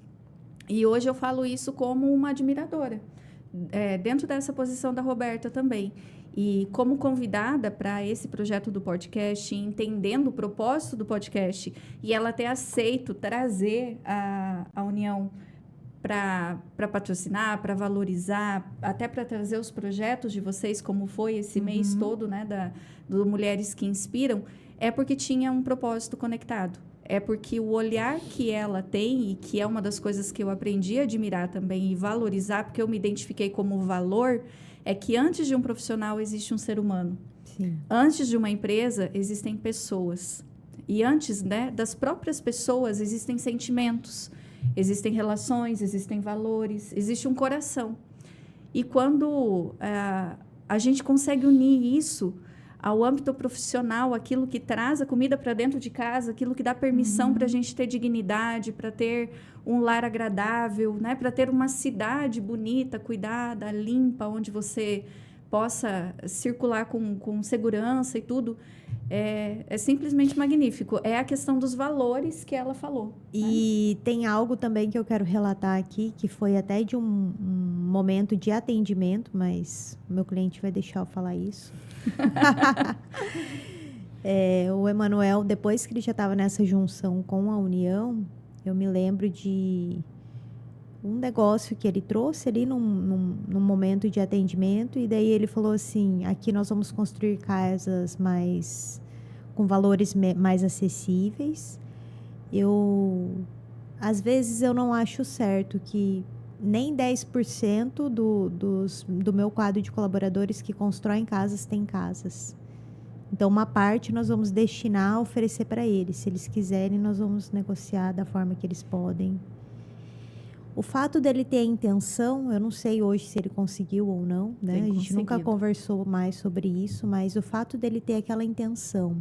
E hoje eu falo isso como uma admiradora, dentro dessa posição da Roberta também. E como convidada para esse projeto do podcast, entendendo o propósito do podcast, e ela ter aceito trazer a União para patrocinar, para valorizar, até para trazer os projetos de vocês, como foi esse mês todo, né, do Mulheres que Inspiram, é porque tinha um propósito conectado. É porque o olhar que ela tem, e que é uma das coisas que eu aprendi a admirar também e valorizar, porque eu me identifiquei como valor, é que antes de um profissional existe um ser humano. Sim. Antes de uma empresa existem pessoas. E antes, né, das próprias pessoas existem sentimentos, existem relações, existem valores, existe um coração. E quando a gente consegue unir isso ao âmbito profissional, aquilo que traz a comida para dentro de casa, aquilo que dá permissão para a gente ter dignidade, para ter um lar agradável, né? Para ter uma cidade bonita, cuidada, limpa, onde você possa circular com segurança e tudo, é simplesmente magnífico. É a questão dos valores que ela falou. E tem algo também que eu quero relatar aqui, que foi até de um momento de atendimento, mas o meu cliente vai deixar eu falar isso. O Emanuel, depois que ele já estava nessa junção com a União, eu me lembro de um negócio que ele trouxe ali num momento de atendimento, e daí ele falou assim, aqui nós vamos construir casas com valores mais acessíveis. Às vezes eu não acho certo que nem 10% do meu quadro de colaboradores que constroem casas tem casas. Então, uma parte nós vamos destinar a oferecer para eles. Se eles quiserem, nós vamos negociar da forma que eles podem. O fato dele ter a intenção, eu não sei hoje se ele conseguiu ou não, né? A gente nunca conversou mais sobre isso, mas o fato dele ter aquela intenção.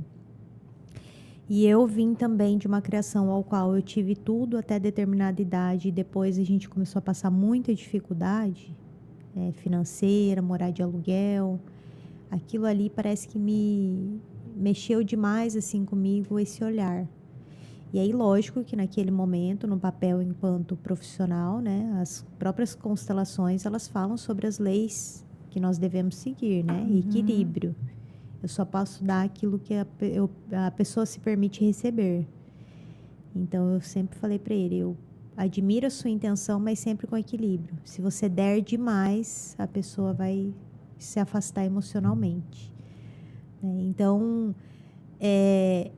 E eu vim também de uma criação ao qual eu tive tudo até determinada idade, e depois a gente começou a passar muita dificuldade financeira, morar de aluguel. Aquilo ali parece que me mexeu demais assim comigo, esse olhar. E aí, lógico que naquele momento, no papel enquanto profissional, né, as próprias constelações, elas falam sobre as leis que nós devemos seguir, né? Equilíbrio. Eu só posso dar aquilo que a pessoa se permite receber. Então, eu sempre falei para ele, eu admiro a sua intenção, mas sempre com equilíbrio. Se você der demais, a pessoa vai se afastar emocionalmente. Então,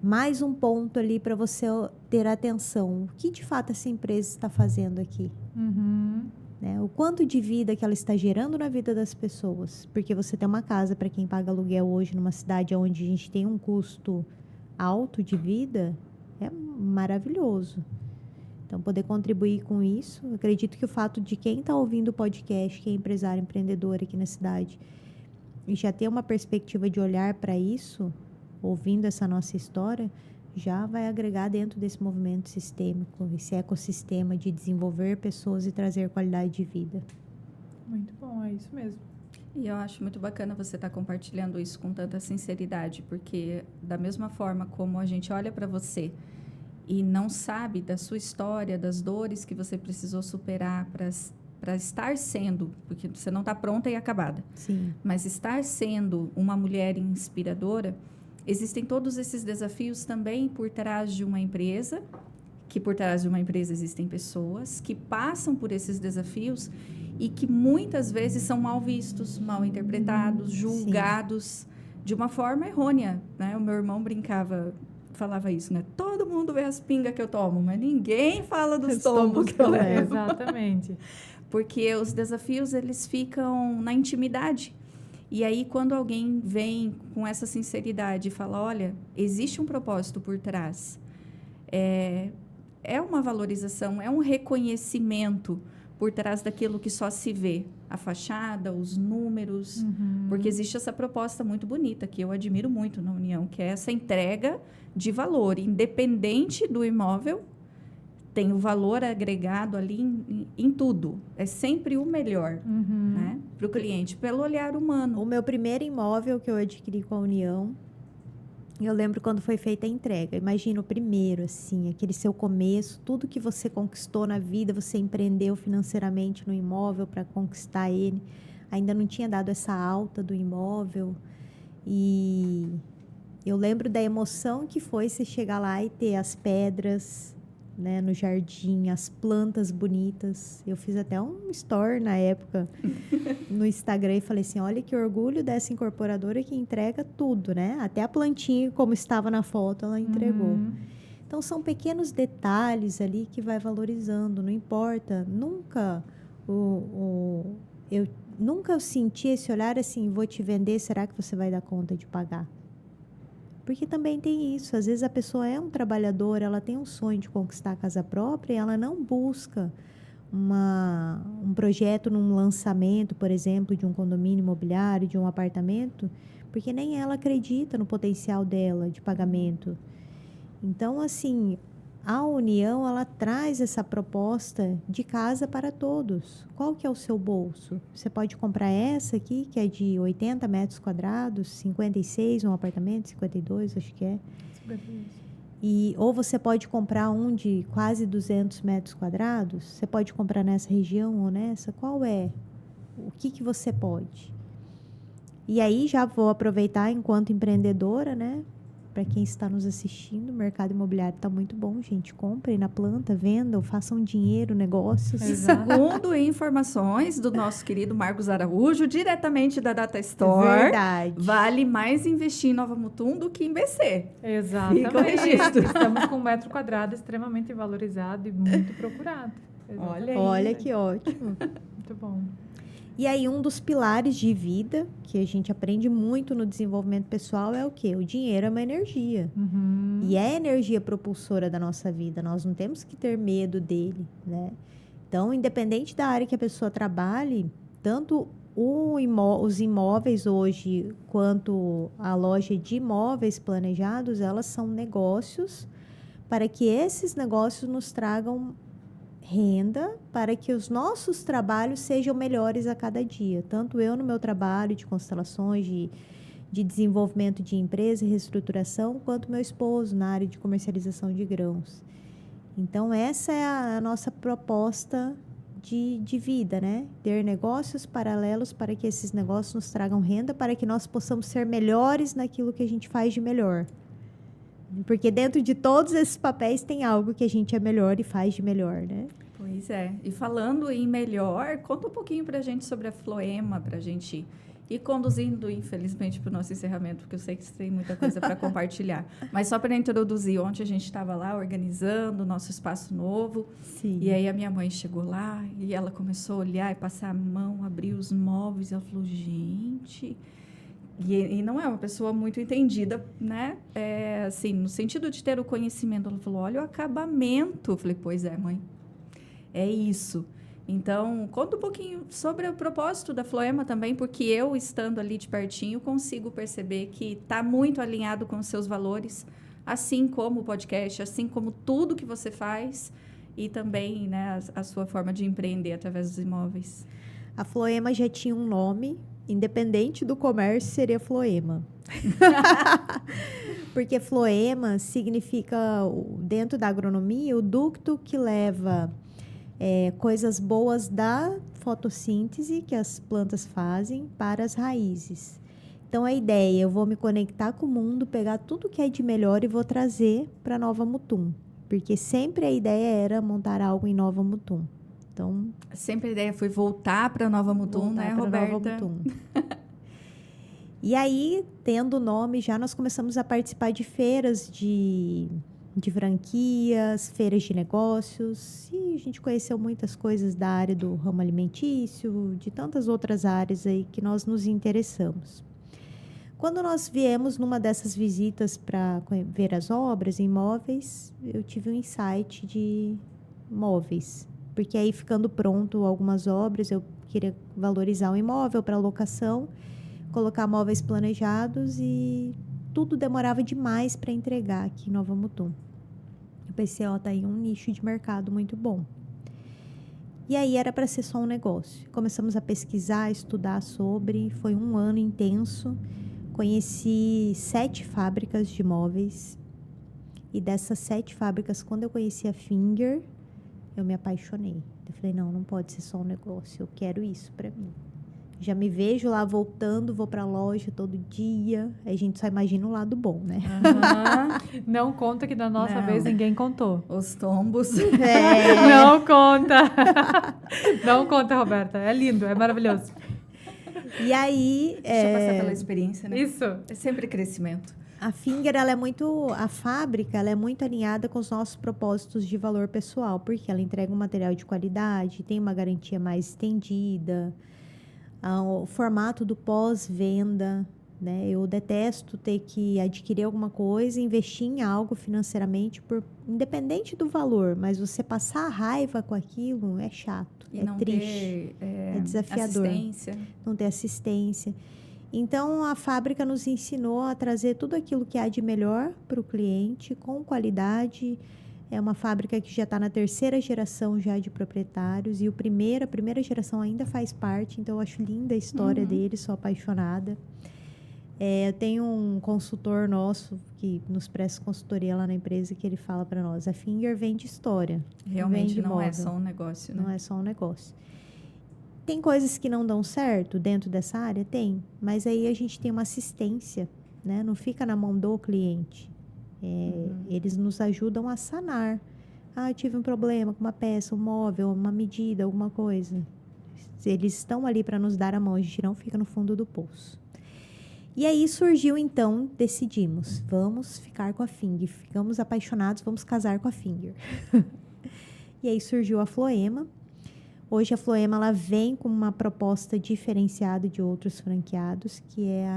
mais um ponto ali para você ter atenção. O que de fato essa empresa está fazendo aqui? Né? O quanto de vida que ela está gerando na vida das pessoas. Porque você tem uma casa, para quem paga aluguel hoje numa cidade onde a gente tem um custo alto de vida, é maravilhoso. Então, poder contribuir com isso, eu acredito que o fato de quem está ouvindo o podcast, que é empresário, empreendedor aqui na cidade, e já ter uma perspectiva de olhar para isso, ouvindo essa nossa história, já vai agregar dentro desse movimento sistêmico, esse ecossistema de desenvolver pessoas e trazer qualidade de vida. Muito bom, é isso mesmo. E eu acho muito bacana você estar compartilhando isso com tanta sinceridade, porque da mesma forma como a gente olha para você e não sabe da sua história, das dores que você precisou superar para estar sendo, porque você não está pronta e acabada, Sim. Mas estar sendo uma mulher inspiradora, existem todos esses desafios também por trás de uma empresa, que por trás de uma empresa existem pessoas que passam por esses desafios e que muitas vezes são mal vistos, mal interpretados, julgados de uma forma errônea, né? O meu irmão falava isso, né? Todo mundo vê as pingas que eu tomo, mas ninguém fala dos tombos que eu levo. Exatamente. Porque os desafios, eles ficam na intimidade. E aí, quando alguém vem com essa sinceridade e fala, olha, existe um propósito por trás, é uma valorização, é um reconhecimento por trás daquilo que só se vê, a fachada, os números, porque existe essa proposta muito bonita, que eu admiro muito na União, que é essa entrega de valor, independente do imóvel, tem o valor agregado ali em tudo. É sempre o melhor, né, para o cliente, pelo olhar humano. O meu primeiro imóvel que eu adquiri com a União, eu lembro quando foi feita a entrega. Imagina o primeiro, assim, aquele seu começo, tudo que você conquistou na vida, você empreendeu financeiramente no imóvel para conquistar ele. Ainda não tinha dado essa alta do imóvel. E eu lembro da emoção que foi você chegar lá e ter as pedras, né, no jardim, as plantas bonitas. Eu fiz até um story na época no Instagram e falei assim, olha que orgulho dessa incorporadora que entrega tudo, né? Até a plantinha, como estava na foto, ela entregou. Então, são pequenos detalhes ali que vai valorizando, não importa. Nunca eu senti esse olhar assim, vou te vender, será que você vai dar conta de pagar? Porque também tem isso, às vezes a pessoa é um trabalhador, ela tem um sonho de conquistar a casa própria e ela não busca um projeto num lançamento, por exemplo, de um condomínio imobiliário, de um apartamento, porque nem ela acredita no potencial dela de pagamento. Então, assim, a União, ela traz essa proposta de casa para todos. Qual que é o seu bolso? Você pode comprar essa aqui, que é de 80 metros quadrados, 56, um apartamento, 52, acho que é. 52. Ou você pode comprar um de quase 200 metros quadrados. Você pode comprar nessa região ou nessa. Qual é? O que você pode? E aí, já vou aproveitar enquanto empreendedora, né? para quem está nos assistindo. O mercado imobiliário está muito bom, gente. Comprem na planta, vendam, façam dinheiro, negócios. E segundo informações do nosso querido Marcos Araújo, diretamente da Data Store, Verdade. vale mais investir em Nova Mutum do que em BC. Exatamente. Fica o registro. Estamos com 1 metro quadrado extremamente valorizado e muito procurado. Olha aí. Olha que ótimo. Muito bom. E aí, um dos pilares de vida que a gente aprende muito no desenvolvimento pessoal é o quê? O dinheiro é uma energia. Uhum. E é a energia propulsora da nossa vida. Nós não temos que ter medo dele, né? Então, independente da área que a pessoa trabalhe, tanto os imóveis hoje, quanto a loja de imóveis planejados, elas são negócios para que esses negócios nos tragam renda para que os nossos trabalhos sejam melhores a cada dia. Tanto eu no meu trabalho de constelações, de desenvolvimento de empresa e reestruturação, quanto meu esposo na área de comercialização de grãos. Então, essa é a nossa proposta de vida, né? Ter negócios paralelos para que esses negócios nos tragam renda, para que nós possamos ser melhores naquilo que a gente faz de melhor. Porque dentro de todos esses papéis tem algo que a gente é melhor e faz de melhor, né? Pois é. E falando em melhor, conta um pouquinho pra gente sobre a Floema, pra gente ir conduzindo, infelizmente, para o nosso encerramento, porque eu sei que você tem muita coisa para compartilhar. Mas só para introduzir, ontem a gente estava lá organizando o nosso espaço novo. Sim. E aí a minha mãe chegou lá e ela começou a olhar e passar a mão, abrir os móveis. Ela falou, gente... E não é uma pessoa muito entendida, né? Assim, no sentido de ter o conhecimento. Ela falou, olha o acabamento. Eu falei, pois é, mãe. É isso. Então, conta um pouquinho sobre o propósito da Floema também, porque eu, estando ali de pertinho, consigo perceber que está muito alinhado com os seus valores, assim como o podcast, assim como tudo que você faz e também, né, a sua forma de empreender através dos imóveis. A Floema já tinha um nome, independente do comércio, seria Floema. Porque Floema significa, dentro da agronomia, o ducto que leva coisas boas da fotossíntese que as plantas fazem para as raízes. Então, a ideia, eu vou me conectar com o mundo, pegar tudo que é de melhor e vou trazer para Nova Mutum. Porque sempre a ideia era montar algo em Nova Mutum. Então, sempre a ideia foi voltar para Nova Mutum, né, Roberta? Nova Mutum. E aí, tendo o nome, já nós começamos a participar de feiras de franquias, feiras de negócios, e a gente conheceu muitas coisas da área do ramo alimentício, de tantas outras áreas aí que nós nos interessamos. Quando nós viemos numa dessas visitas para ver as obras, imóveis, eu tive um insight de móveis, porque aí ficando pronto algumas obras, eu queria valorizar o imóvel para locação, colocar móveis planejados e tudo demorava demais para entregar aqui em Nova Mutum. Eu pensei, tá aí um nicho de mercado muito bom. E aí era para ser só um negócio. Começamos a pesquisar, estudar sobre, foi um ano intenso. Conheci 7 fábricas de móveis. E dessas 7 fábricas, quando eu conheci a Finger, eu me apaixonei. Eu falei, não pode ser só um negócio, eu quero isso para mim. Já me vejo lá voltando, vou pra loja todo dia. Aí a gente só imagina o lado bom, né? Uhum. Não conta que da nossa vez ninguém contou. Os tombos. Não conta. Não conta, Roberta. É lindo, é maravilhoso. E aí... Deixa eu passar pela experiência, né? Isso. É sempre crescimento. A Finger, a fábrica, ela é muito alinhada com os nossos propósitos de valor pessoal, porque ela entrega um material de qualidade, tem uma garantia mais estendida, o formato do pós-venda, né? Eu detesto ter que adquirir alguma coisa, investir em algo financeiramente, independente do valor, mas você passar a raiva com aquilo é chato, e é não triste, é desafiador. Não ter assistência. Então, a fábrica nos ensinou a trazer tudo aquilo que há de melhor para o cliente, com qualidade. É uma fábrica que já está na 3ª geração já de proprietários e a primeira geração ainda faz parte, então eu acho linda a história deles, sou apaixonada. Eu tenho um consultor nosso que nos presta consultoria lá na empresa que ele fala para nós, a Finger vende história. Realmente não é só um negócio, né? Não é só um negócio. Tem coisas que não dão certo dentro dessa área? Tem, mas aí a gente tem uma assistência, né? Não fica na mão do cliente. Eles nos ajudam a sanar. Eu tive um problema com uma peça, um móvel, uma medida, alguma coisa. Eles estão ali para nos dar a mão, a gente não fica no fundo do poço. E aí surgiu, então, decidimos, vamos ficar com a Finger. Ficamos apaixonados, vamos casar com a Finger. E aí surgiu a Floema. Hoje a Floema ela vem com uma proposta diferenciada de outros franqueados, que é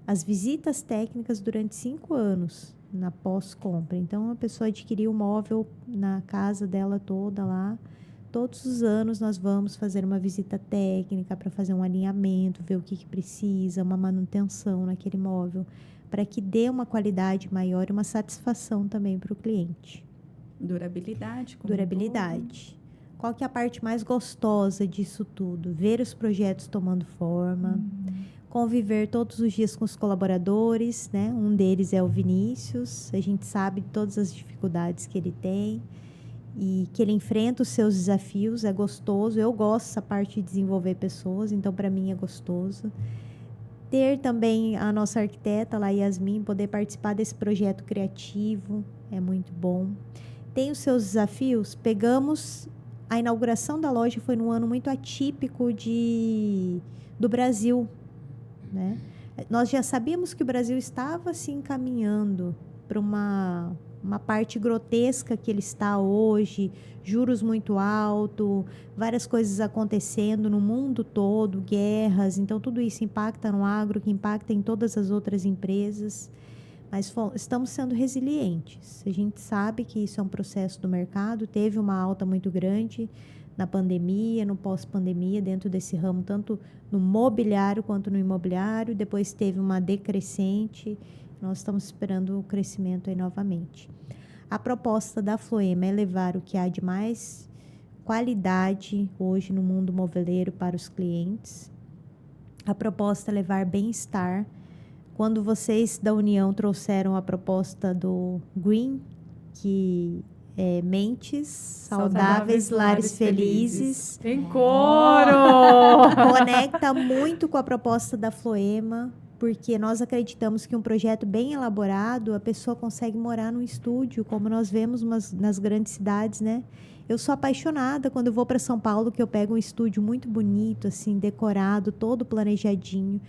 as visitas técnicas durante 5 anos na pós-compra. Então, a pessoa adquiriu o móvel na casa dela toda lá. Todos os anos nós vamos fazer uma visita técnica para fazer um alinhamento, ver o que precisa, uma manutenção naquele móvel, para que dê uma qualidade maior e uma satisfação também para o cliente. Durabilidade. Durabilidade. Qual que é a parte mais gostosa disso tudo? Ver os projetos tomando forma, conviver todos os dias com os colaboradores, né? Um deles é o Vinícius, a gente sabe todas as dificuldades que ele tem e que ele enfrenta os seus desafios, é gostoso. Eu gosto dessa parte de desenvolver pessoas, então para mim é gostoso. Ter também a nossa arquiteta lá, Yasmin, poder participar desse projeto criativo, é muito bom. Tem os seus desafios, a inauguração da loja foi num ano muito atípico do Brasil, né? Nós já sabíamos que o Brasil estava se encaminhando para uma parte grotesca que ele está hoje, juros muito altos, várias coisas acontecendo no mundo todo, guerras, então tudo isso impacta no agro, que impacta em todas as outras empresas, mas estamos sendo resilientes. A gente sabe que isso é um processo do mercado, teve uma alta muito grande na pandemia, no pós-pandemia, dentro desse ramo, tanto no mobiliário quanto no imobiliário, depois teve uma decrescente. Nós estamos esperando o crescimento aí novamente. A proposta da Floema é levar o que há de mais qualidade hoje no mundo moveleiro para os clientes. A proposta é levar bem-estar. Quando vocês da União trouxeram a proposta do Green, que é mentes saudáveis, lares felizes. Em coro! Conecta muito com a proposta da Floema, porque nós acreditamos que um projeto bem elaborado, a pessoa consegue morar num estúdio, como nós vemos nas grandes cidades, né? Eu sou apaixonada quando eu vou para São Paulo, que eu pego um estúdio muito bonito, assim, decorado, todo planejadinho.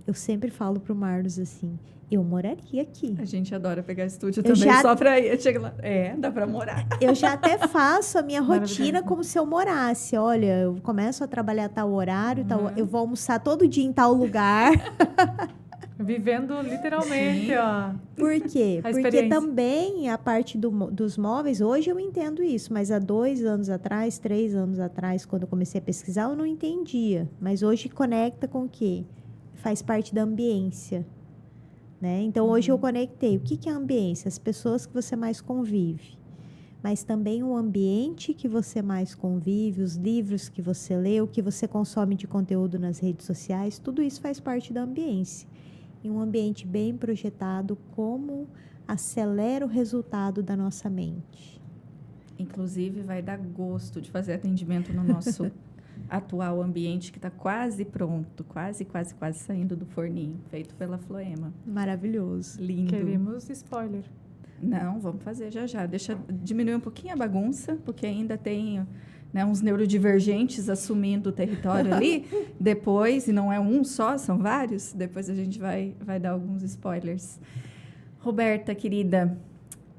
Eu sempre falo pro Marlos assim, eu moraria aqui. A gente adora pegar estúdio também, só para ir. Chega lá. Dá para morar. Eu já até faço a minha rotina como se eu morasse. Olha, eu começo a trabalhar tal horário, eu vou almoçar todo dia em tal lugar. Vivendo literalmente, ó. Por quê? Porque também a parte dos móveis, hoje eu entendo isso, mas há 2 anos atrás, 3 anos atrás, quando eu comecei a pesquisar, eu não entendia. Mas hoje conecta com o quê? Faz parte da ambiência, né? Então, hoje eu conectei. O que é a ambiência? As pessoas que você mais convive. Mas também o ambiente que você mais convive, os livros que você lê, o que você consome de conteúdo nas redes sociais, tudo isso faz parte da ambiência. E um ambiente bem projetado, como acelera o resultado da nossa mente. Inclusive, vai dar gosto de fazer atendimento no nosso atual ambiente, que está quase pronto, quase saindo do forninho, feito pela Floema. Maravilhoso. Lindo. Queremos spoiler. Não, vamos fazer já. Deixa diminuir um pouquinho a bagunça, porque ainda tem, né, uns neurodivergentes assumindo o território ali. Depois, e não é um só, são vários. Depois a gente vai dar alguns spoilers. Roberta, querida,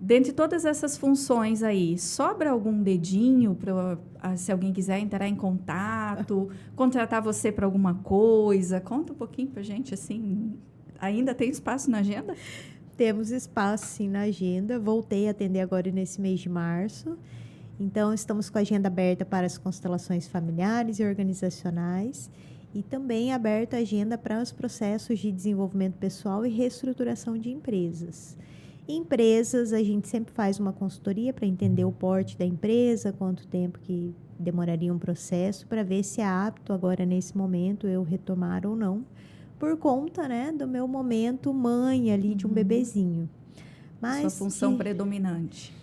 dentre todas essas funções aí, sobra algum dedinho para se alguém quiser entrar em contato, contratar você para alguma coisa? Conta um pouquinho para a gente, assim, ainda tem espaço na agenda? Temos espaço, sim, na agenda. Voltei a atender agora nesse mês de março. Então, estamos com a agenda aberta para as constelações familiares e organizacionais e também aberta a agenda para os processos de desenvolvimento pessoal e reestruturação de empresas. Empresas, a gente sempre faz uma consultoria para entender o porte da empresa, quanto tempo que demoraria um processo, para ver se é apto agora, nesse momento, eu retomar ou não, por conta, né, do meu momento mãe ali de um bebezinho. Sua função predominante.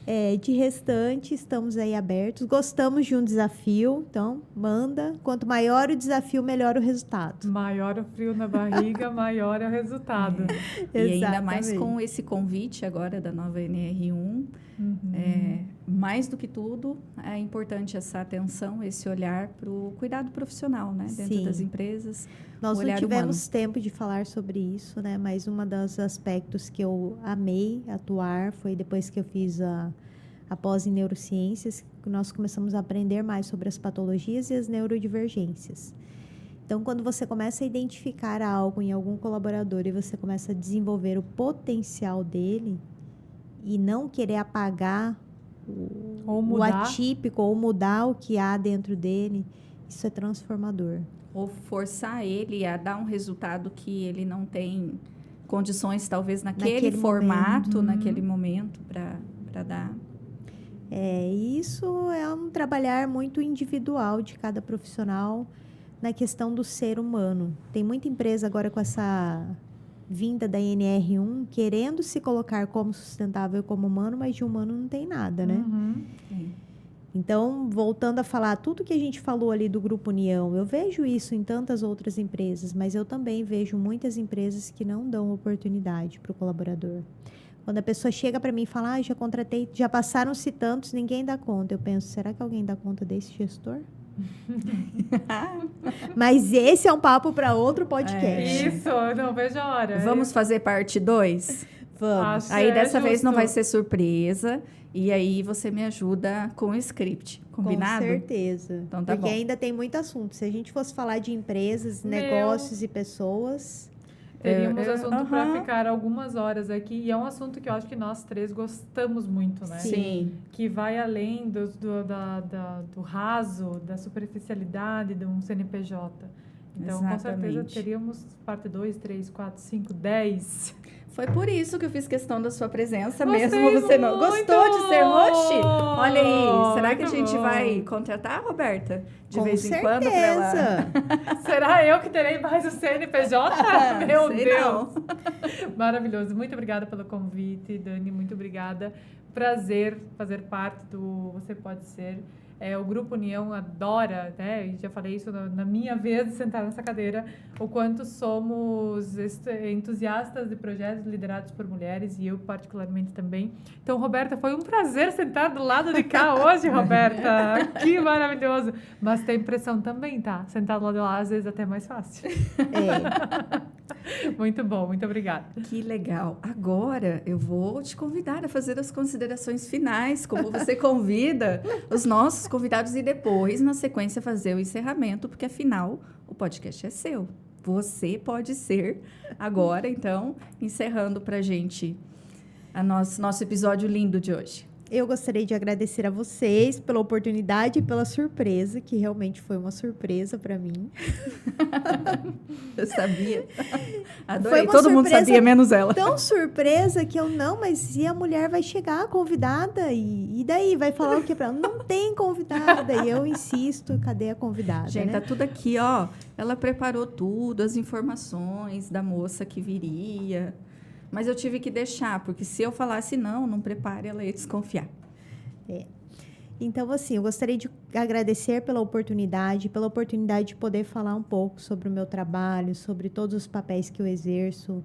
De restante, estamos aí abertos. Gostamos de um desafio, então manda. Quanto maior o desafio, melhor o resultado. Maior o frio na barriga, maior é o resultado. E ainda mais com esse convite agora da nova NR1, mais do que tudo, é importante essa atenção, esse olhar para o cuidado profissional, né? Dentro das empresas. Nós não tivemos tempo de falar sobre isso, né? Mas um dos aspectos que eu amei atuar foi depois que eu fiz a pós em neurociências, que nós começamos a aprender mais sobre as patologias e as neurodivergências. Então, quando você começa a identificar algo em algum colaborador e você começa a desenvolver o potencial dele e não querer apagar o atípico ou mudar o que há dentro dele, isso é transformador. Ou forçar ele a dar um resultado que ele não tem condições, talvez, naquele formato, naquele momento, para dar. Isso é um trabalhar muito individual de cada profissional na questão do ser humano. Tem muita empresa agora com essa vinda da NR1 querendo se colocar como sustentável como humano, mas de humano não tem nada, né? Então, voltando a falar, tudo que a gente falou ali do Grupo União, eu vejo isso em tantas outras empresas, mas eu também vejo muitas empresas que não dão oportunidade para o colaborador. Quando a pessoa chega para mim e fala, já contratei, já passaram-se tantos, ninguém dá conta. Eu penso, será que alguém dá conta desse gestor? Mas esse é um papo para outro podcast. Isso, eu não vejo a hora. Vamos fazer parte 2? Vamos. Aí dessa vez não vai ser surpresa. E aí você me ajuda com o script, combinado? Com certeza. Então tá Porque bom. ainda tem muito assunto. Se a gente fosse falar de empresas, negócios e pessoas... Teríamos assunto para ficar algumas horas aqui. E é um assunto que eu acho que nós três gostamos muito, né? Sim. Que vai além do raso, da superficialidade de um CNPJ. Então, com certeza, teríamos parte 2, 3, 4, 5, 10... Foi por isso que eu fiz questão da sua presença, Gostei mesmo você não muito! gostou de ser host? Olha aí, será que a Muito gente bom. vai contratar, Roberta? De Com vez em certeza. quando para ela. Será eu que terei mais o CNPJ? Meu Sei Deus! não. Maravilhoso. Muito obrigada pelo convite, Dani. Muito obrigada. Prazer fazer parte do Você Pode Ser. O Grupo União adora, né? E já falei isso na minha vez de sentar nessa cadeira, o quanto somos entusiastas de projetos liderados por mulheres, e eu particularmente também. Então, Roberta, foi um prazer sentar do lado de cá hoje, Roberta. Que maravilhoso. Mas tem pressão também, tá? Sentar do lado de lá, às vezes, até mais fácil. Muito bom, muito obrigada. Que legal. Agora eu vou te convidar a fazer as considerações finais, como você convida os nossos convidados, e depois, na sequência, fazer o encerramento, porque afinal o podcast é seu. Você pode ser agora, então, encerrando pra gente nosso episódio lindo de hoje. Eu gostaria de agradecer a vocês pela oportunidade e pela surpresa, que realmente foi uma surpresa para mim. Eu sabia. Adorei. Todo mundo sabia, menos ela. Tão surpresa que mas e a mulher vai chegar, convidada? E daí? Vai falar o que para ela? Não tem convidada. E eu insisto, cadê a convidada? Gente, né? tá tudo aqui, ó. Ela preparou tudo, as informações da moça que viria. Mas eu tive que deixar, porque se eu falasse não prepare, ela ia desconfiar. Então, assim, eu gostaria de agradecer pela oportunidade de poder falar um pouco sobre o meu trabalho, sobre todos os papéis que eu exerço.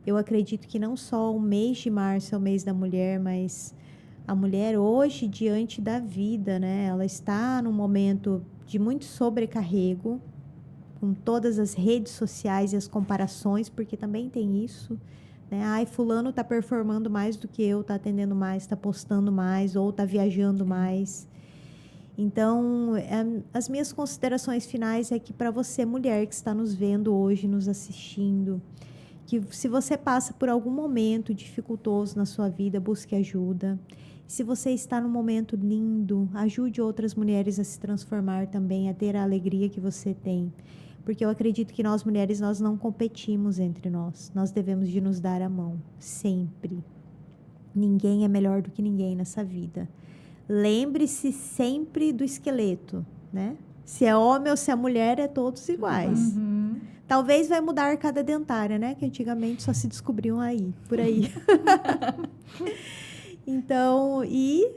Eu acredito que não só o mês de março é o mês da mulher, mas a mulher hoje, diante da vida, né? Ela está num momento de muito sobrecarrego, com todas as redes sociais e as comparações, porque também tem isso. Ai, fulano está performando mais do que eu, está atendendo mais, está postando mais ou está viajando mais. Então, as minhas considerações finais é que para você, mulher que está nos vendo hoje, nos assistindo, que se você passa por algum momento dificultoso na sua vida, busque ajuda. Se você está num momento lindo, ajude outras mulheres a se transformar também, a ter a alegria que você tem. Porque eu acredito que nós mulheres, nós não competimos entre nós. Nós devemos de nos dar a mão, sempre. Ninguém é melhor do que ninguém nessa vida. Lembre-se sempre do esqueleto, né? Se é homem ou se é mulher, é todos iguais. Talvez vai mudar a arcada dentária, né? Que antigamente só se descobriam por aí. Então, e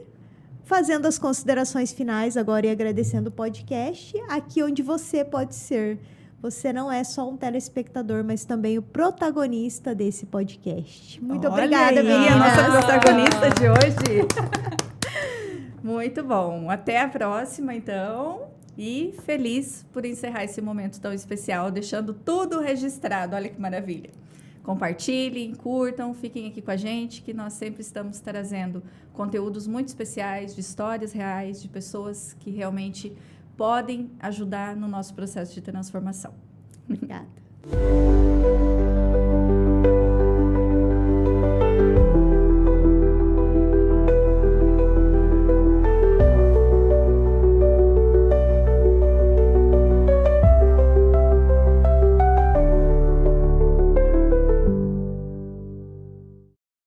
fazendo as considerações finais agora e agradecendo o podcast, aqui onde você pode ser. Você não é só um telespectador, mas também o protagonista desse podcast. Muito obrigada, aí, meninas. a nossa protagonista de hoje. Muito bom. Até a próxima, então. E feliz por encerrar esse momento tão especial, deixando tudo registrado. Olha que maravilha. Compartilhem, curtam, fiquem aqui com a gente, que nós sempre estamos trazendo conteúdos muito especiais, de histórias reais, de pessoas que realmente podem ajudar no nosso processo de transformação. Obrigada.